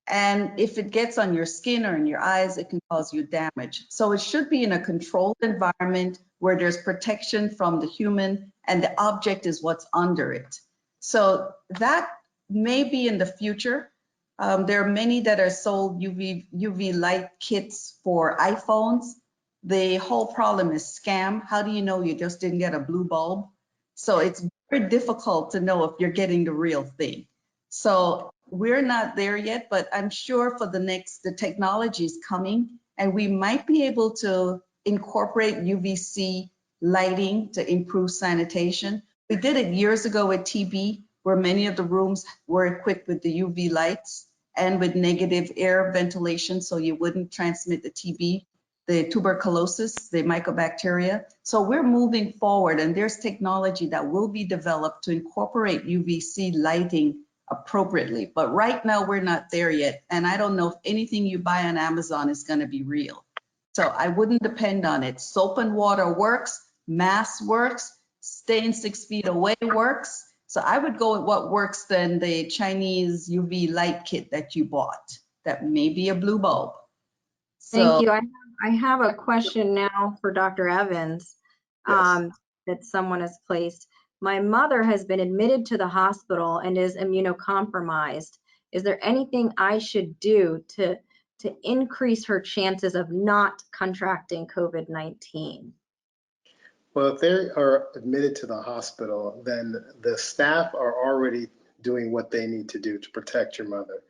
And if it gets on your skin or in your eyes, it can cause you damage. So it should be in a controlled environment where there's protection from the human and the object is what's under it. So that may be in the future. There are many that are sold UV light kits for iPhones. The whole problem is scam. How do you know you just didn't get a blue bulb? So it's very difficult to know if you're getting the real thing. So we're not there yet, but I'm sure for the technology is coming, and we might be able to incorporate UVC lighting to improve sanitation. We did it years ago with TB, where many of the rooms were equipped with the UV lights and with negative air ventilation, so you wouldn't transmit the TB, the tuberculosis, the mycobacteria. So we're moving forward, and there's technology that will be developed to incorporate UVC lighting appropriately. But right now we're not there yet. And I don't know if anything you buy on Amazon is going to be real. So I wouldn't depend on it. Soap and water works, mask works, staying 6 feet away works. So I would go with what works than the Chinese UV light kit that you bought. That may be a blue bulb. Thank you. I have a question now for Dr. Evans that someone has placed. My mother has been admitted to the hospital and is immunocompromised. Is there anything I should do to increase her chances of not contracting COVID-19? Well, if they are admitted to the hospital, then the staff are already doing what they need to do to protect your mother.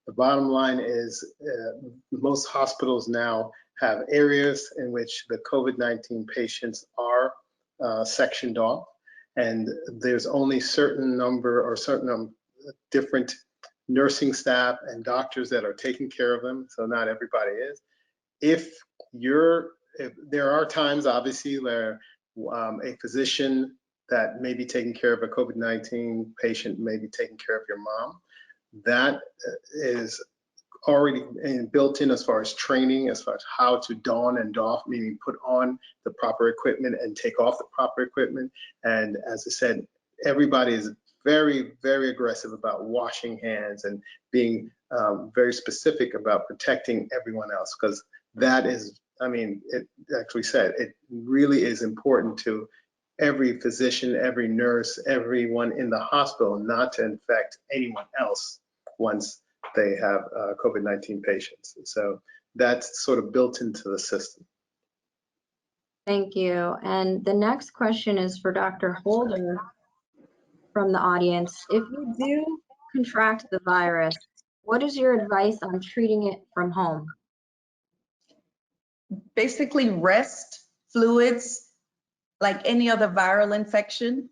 The bottom line is most hospitals now have areas in which the COVID-19 patients are sectioned off, and there's only certain number or certain different nursing staff and doctors that are taking care of them, so not everybody is. If there are times, obviously, where a physician that may be taking care of a COVID-19 patient may be taking care of your mom. That is already built in as far as training, as far as how to don and doff, meaning put on the proper equipment and take off the proper equipment. And as I said, everybody is very, very aggressive about washing hands and being very specific about protecting everyone else, because that is, I mean, it actually said, it really is important to every physician, every nurse, everyone in the hospital not to infect anyone else once they have COVID-19 patients. So that's sort of built into the system. Thank you. And the next question is for Dr. Holder from the audience. If you do contract the virus, what is your advice on treating it from home? Basically rest, fluids, like any other viral infection,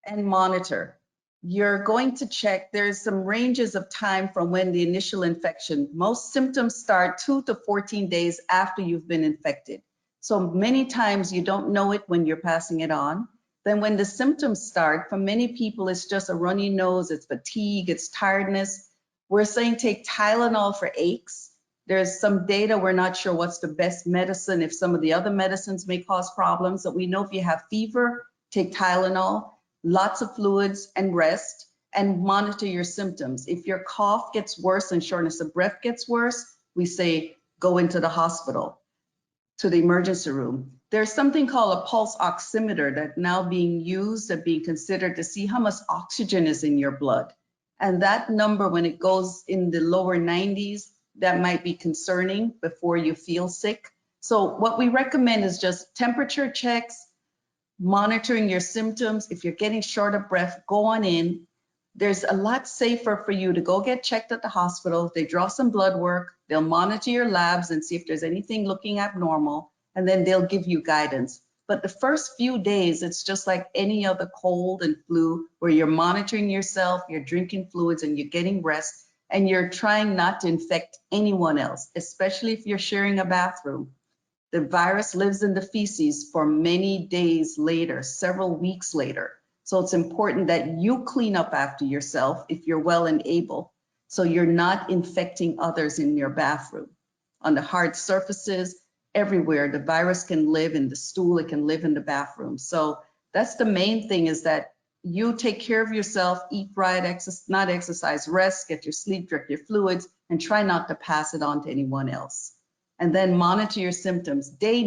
and monitor. You're going to check, there's some ranges of time from when the initial infection, most symptoms start 2 to 14 days after you've been infected. So many times you don't know it when you're passing it on. Then when the symptoms start, for many people, it's just a runny nose, it's fatigue, it's tiredness. We're saying take Tylenol for aches. There's some data, we're not sure what's the best medicine, if some of the other medicines may cause problems, but we know if you have fever, take Tylenol, lots of fluids and rest, and monitor your symptoms. If your cough gets worse and shortness of breath gets worse, we say go into the hospital, to the emergency room. There's something called a pulse oximeter that's now being used and being considered to see how much oxygen is in your blood. And that number, when it goes in the lower 90s, that might be concerning before you feel sick. So what we recommend is just temperature checks, monitoring your symptoms. If you're getting short of breath, go on in. There's a lot safer for you to go get checked at the hospital. They draw some blood work, they'll monitor your labs and see if there's anything looking abnormal, and then they'll give you guidance. But the first few days, it's just like any other cold and flu, where you're monitoring yourself, you're drinking fluids, and you're getting rest, and you're trying not to infect anyone else, especially if you're sharing a bathroom. The virus lives in the feces for many days later, several weeks later. So it's important that you clean up after yourself if you're well and able, so you're not infecting others in your bathroom. On the hard surfaces, everywhere, the virus can live in the stool, it can live in the bathroom. So that's the main thing, is that you take care of yourself, eat right, not exercise, rest, get your sleep, drink your fluids, and try not to pass it on to anyone else. And then monitor your symptoms. Day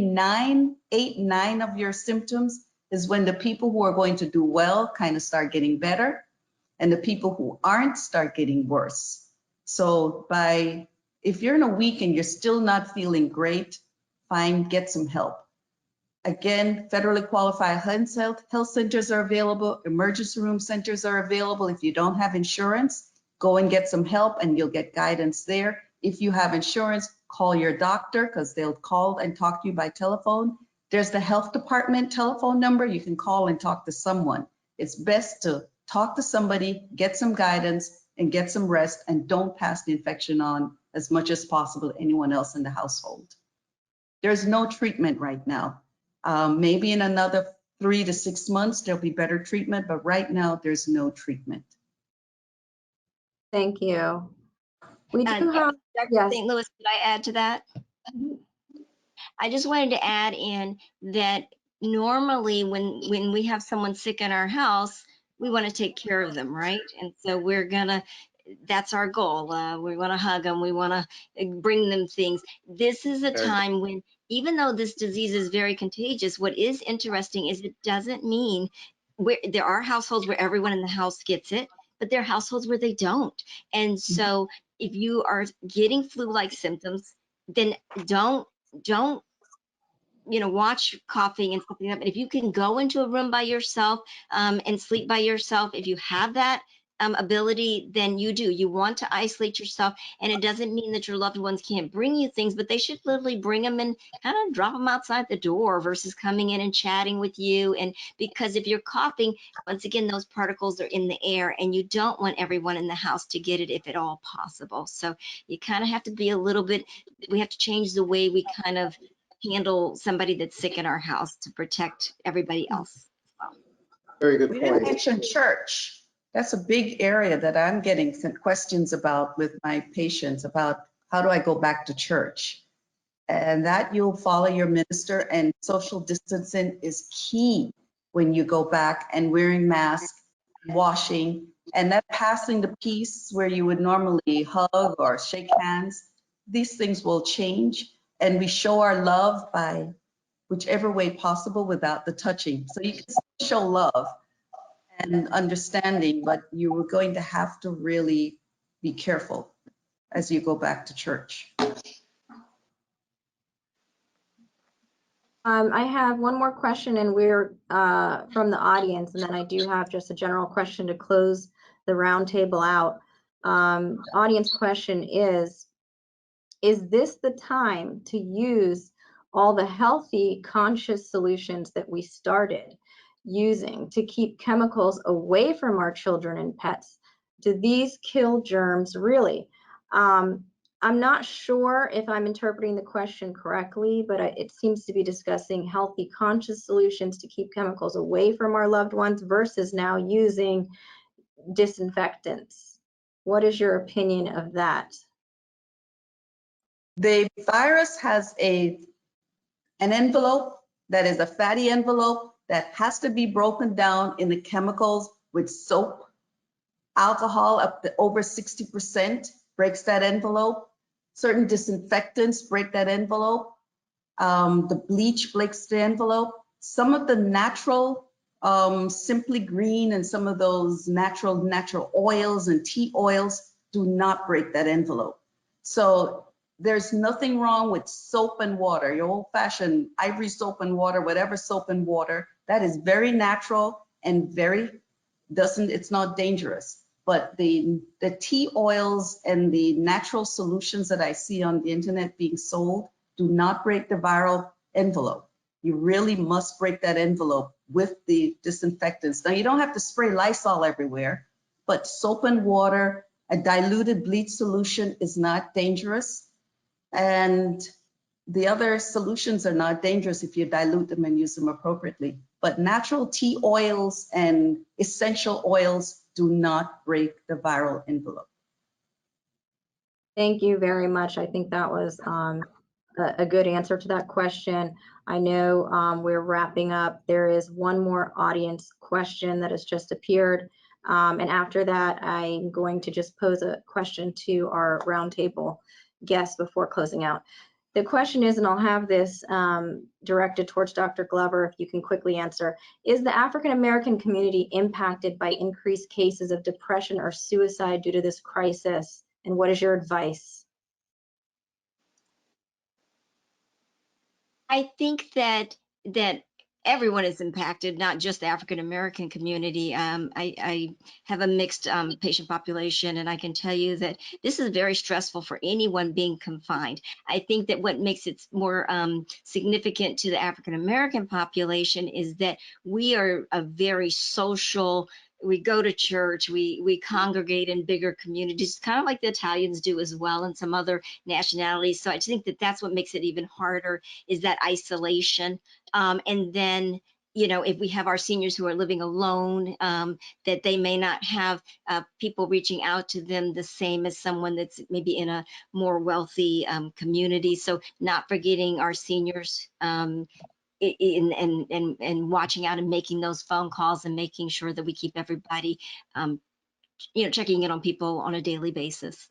8, 9 of your symptoms is when the people who are going to do well kind of start getting better, and the people who aren't start getting worse. So if you're in a week and you're still not feeling great, fine, get some help. Again, federally qualified health centers are available, emergency room centers are available. If you don't have insurance, go and get some help and you'll get guidance there. If you have insurance, call your doctor, because they'll call and talk to you by telephone. There's the health department telephone number. You can call and talk to someone. It's best to talk to somebody, get some guidance, and get some rest, and don't pass the infection on as much as possible to anyone else in the household. There's no treatment right now. Maybe in another 3 to 6 months, there'll be better treatment, but right now there's no treatment. Thank you. We do have, Dr. yes. St. Louis, could I add to that? I just wanted to add in that normally when we have someone sick in our house, we want to take care of them, right? And so that's our goal. We want to hug them. We want to bring them things. This is a time when, even though this disease is very contagious, what is interesting is it doesn't mean there are households where everyone in the house gets it, but there are households where they don't. And so if you are getting flu-like symptoms, then don't watch coughing and stuff like that. But if you can go into a room by yourself and sleep by yourself, if you have that ability, then you want to isolate yourself. And it doesn't mean that your loved ones can't bring you things, but they should literally bring them and kind of drop them outside the door versus coming in and chatting with you. And because if you're coughing, once again, those particles are in the air, and you don't want everyone in the house to get it if at all possible. So you kind of have to be we have to change the way we kind of handle somebody that's sick in our house to protect everybody else. Very good We point. didn't mention church. That's a big area that I'm getting some questions about with my patients, about how do I go back to church? And that you'll follow your minister, and social distancing is key when you go back, and wearing masks, washing, and that passing the peace where you would normally hug or shake hands. These things will change, and we show our love by whichever way possible without the touching. So you can still show love and understanding, but you are going to have to really be careful as you go back to church. I have one more question, and we're from the audience, and then I do have just a general question to close the roundtable out. Audience question is this the time to use all the healthy, conscious solutions that we started using to keep chemicals away from our children and pets? Do these kill germs really? I'm not sure if I'm interpreting the question correctly, but it seems to be discussing healthy, conscious solutions to keep chemicals away from our loved ones versus now using disinfectants. What is your opinion of that? The virus has an envelope that is a fatty envelope that has to be broken down in the chemicals with soap. Alcohol up to over 60% breaks that envelope. Certain disinfectants break that envelope. The bleach breaks the envelope. Some of the natural Simply Green and some of those natural oils and tea oils do not break that envelope. So there's nothing wrong with soap and water, your old-fashioned ivory soap and water, whatever soap and water. That is very natural and it's not dangerous. But the tea oils and the natural solutions that I see on the internet being sold do not break the viral envelope. You really must break that envelope with the disinfectants. Now, you don't have to spray Lysol everywhere, but soap and water, a diluted bleach solution is not dangerous. And the other solutions are not dangerous if you dilute them and use them appropriately. But natural tea oils and essential oils do not break the viral envelope. Thank you very much. I think that was a good answer to that question. I know we're wrapping up. There is one more audience question that has just appeared. And after that, I'm going to just pose a question to our roundtable guests before closing out. The question is, and I'll have this directed towards Dr. Glover, if you can quickly answer, is the African American community impacted by increased cases of depression or suicide due to this crisis? And what is your advice? I think that everyone is impacted, not just the African American community. I have a mixed patient population, and I can tell you that this is very stressful for anyone being confined. I think that what makes it more significant to the African American population is that we are a very social. We go to church, we congregate in bigger communities, kind of like the Italians do as well, and some other nationalities. So I just think that that's what makes it even harder, is that isolation. And then, you know, if we have our seniors who are living alone, that they may not have people reaching out to them the same as someone that's maybe in a more wealthy community. So not forgetting our seniors, and watching out and making those phone calls and making sure that we keep everybody, you know, checking in on people on a daily basis.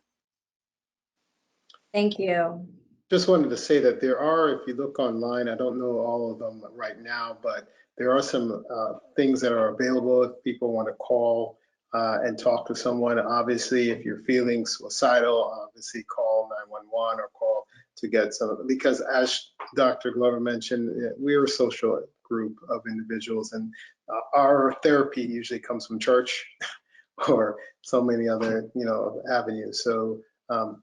Thank you. Just wanted to say that there are, if you look online, I don't know all of them right now, but there are some things that are available if people want to call and talk to someone. Obviously, if you're feeling suicidal, obviously call 911 or call to get some, because as Dr. Glover mentioned, we're a social group of individuals, and our therapy usually comes from church or so many other, you know, avenues. So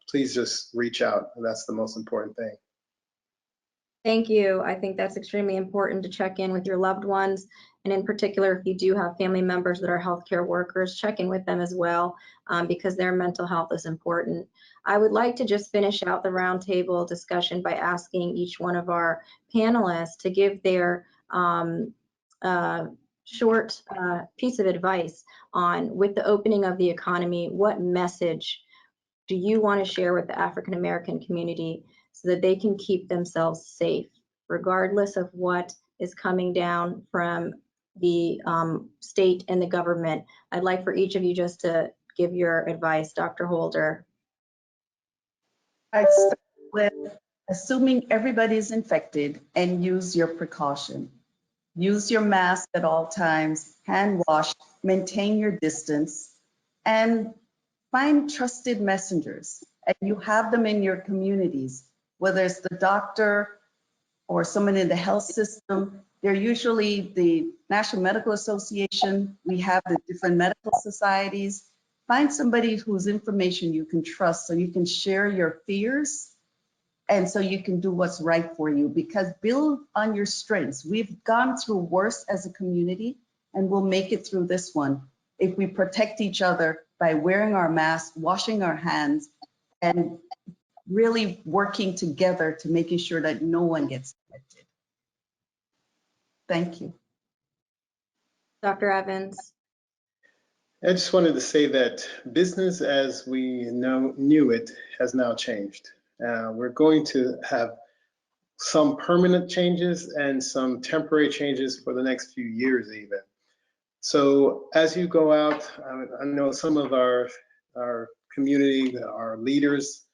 please just reach out. That's the most important thing. Thank you. I think that's extremely important to check in with your loved ones. And in particular, if you do have family members that are healthcare workers, check in with them as well, because their mental health is important. I would like to just finish out the roundtable discussion by asking each one of our panelists to give their short piece of advice on, with the opening of the economy, what message do you want to share with the African American community so that they can keep themselves safe, regardless of what is coming down from the state and the government? I'd like for each of you just to give your advice. Dr. Holder. I'd start with assuming everybody's infected and use your precaution. Use your mask at all times, hand wash, maintain your distance, and find trusted messengers. And you have them in your communities, whether it's the doctor or someone in the health system. They're usually the National Medical Association. We have the different medical societies. Find somebody whose information you can trust so you can share your fears and so you can do what's right for you, because build on your strengths. We've gone through worse as a community, and we'll make it through this one if we protect each other by wearing our masks, washing our hands, and really working together to making sure that no one gets infected. Thank you. Dr. Evans. I just wanted to say that business as we knew it has now changed. We're going to have some permanent changes and some temporary changes for the next few years even. So as you go out, I know some of our community, our leaders,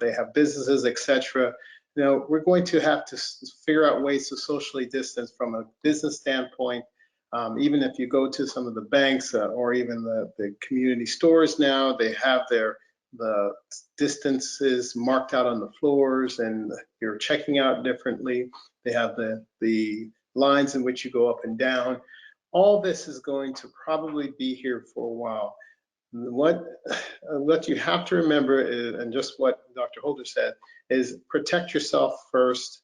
they have businesses, etc. You know, we're going to have to figure out ways to socially distance from a business standpoint. Even if you go to some of the banks or even the community stores now, they have the distances marked out on the floors, and you're checking out differently. They have the lines in which you go up and down. All this is going to probably be here for a while. What you have to remember is, and just what Dr. Holder said, is protect yourself first.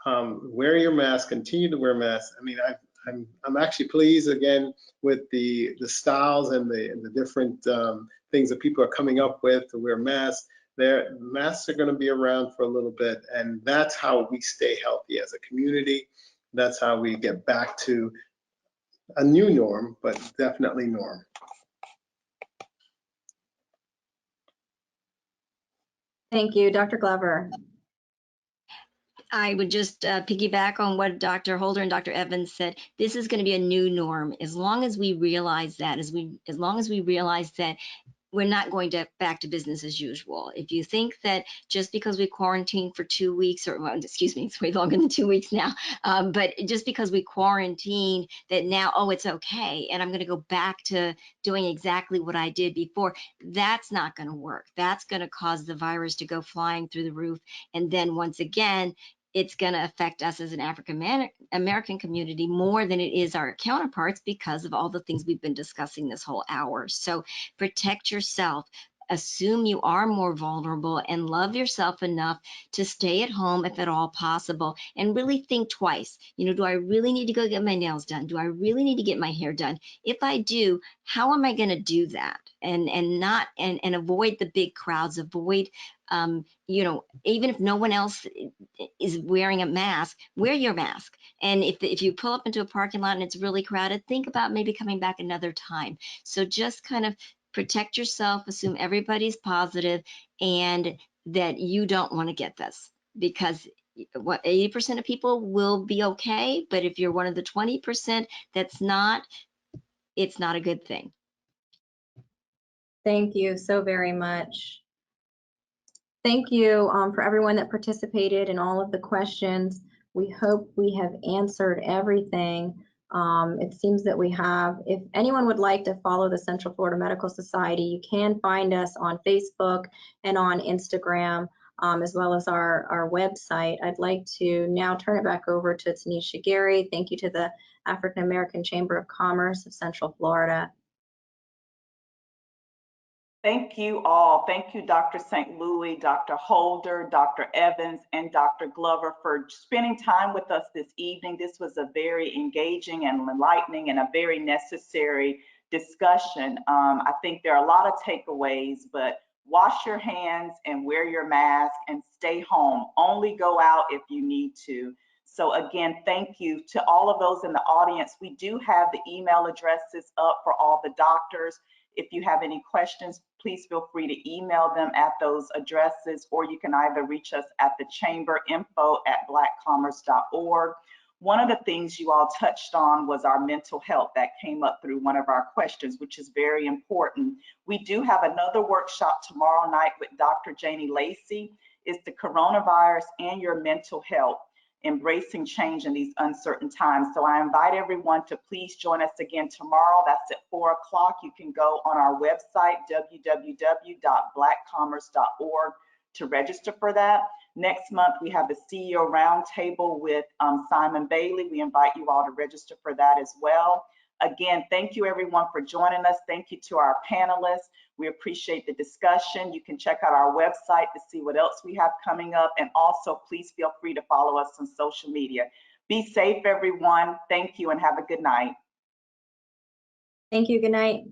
Wear your mask, continue to wear masks. I mean, I'm actually pleased again with the styles and the different things that people are coming up with to wear masks. Masks are going to be around for a little bit, and that's how we stay healthy as a community. That's how we get back to a new norm, but definitely norm. Thank you, Dr. Glover. I would just piggyback on what Dr. Holder and Dr. Evans said. This is going to be a new norm. As long as we realize that, as long as we realize that we're not going back to business as usual. If you think that just because we quarantined for 2 weeks, or well, excuse me, it's way longer than 2 weeks now, but just because we quarantined that now, oh, it's okay, and I'm going to go back to doing exactly what I did before, that's not going to work. That's going to cause the virus to go flying through the roof. And then once again, it's going to affect us as an African American community more than it is our counterparts because of all the things we've been discussing this whole hour. So protect yourself. Assume you are more vulnerable and love yourself enough to stay at home if at all possible, and really think twice. You know, do I really need to go get my nails done? Do I really need to get my hair done? If I do, how am I going to do that? And avoid the big crowds, avoid you know, even if no one else is wearing a mask, wear your mask. And if you pull up into a parking lot and it's really crowded, think about maybe coming back another time. So just kind of protect yourself, assume everybody's positive, and that you don't want to get this, because what 80% of people will be okay, but if you're one of the 20% that's not, it's not a good thing. Thank you so very much. Thank you for everyone that participated in all of the questions. We hope we have answered everything. It seems that we have. If anyone would like to follow the Central Florida Medical Society, you can find us on Facebook and on Instagram, as well as our website. I'd like to now turn it back over to Tanisha Gary. Thank you to the African American Chamber of Commerce of Central Florida. Thank you all. Thank you, Dr. St. Louis, Dr. Holder, Dr. Evans, and Dr. Glover for spending time with us this evening. This was a very engaging and enlightening and a very necessary discussion. I think there are a lot of takeaways, but wash your hands and wear your mask and stay home. Only go out if you need to. So again, thank you to all of those in the audience. We do have the email addresses up for all the doctors. If you have any questions, please feel free to email them at those addresses, or you can either reach us at the chamber, info@blackcommerce.org. One of the things you all touched on was our mental health that came up through one of our questions, which is very important. We do have another workshop tomorrow night with Dr. Janie Lacey. It's the coronavirus and your mental health, embracing change in these uncertain times. So I invite everyone to please join us again tomorrow. That's at 4 o'clock. You can go on our website, www.blackcommerce.org, to register for that. Next month, we have the CEO Roundtable with Simon Bailey. We invite you all to register for that as well. Again, thank you everyone for joining us. Thank you to our panelists. We appreciate the discussion. You can check out our website to see what else we have coming up. And also, please feel free to follow us on social media. Be safe, everyone. Thank you and have a good night. Thank you. Good night.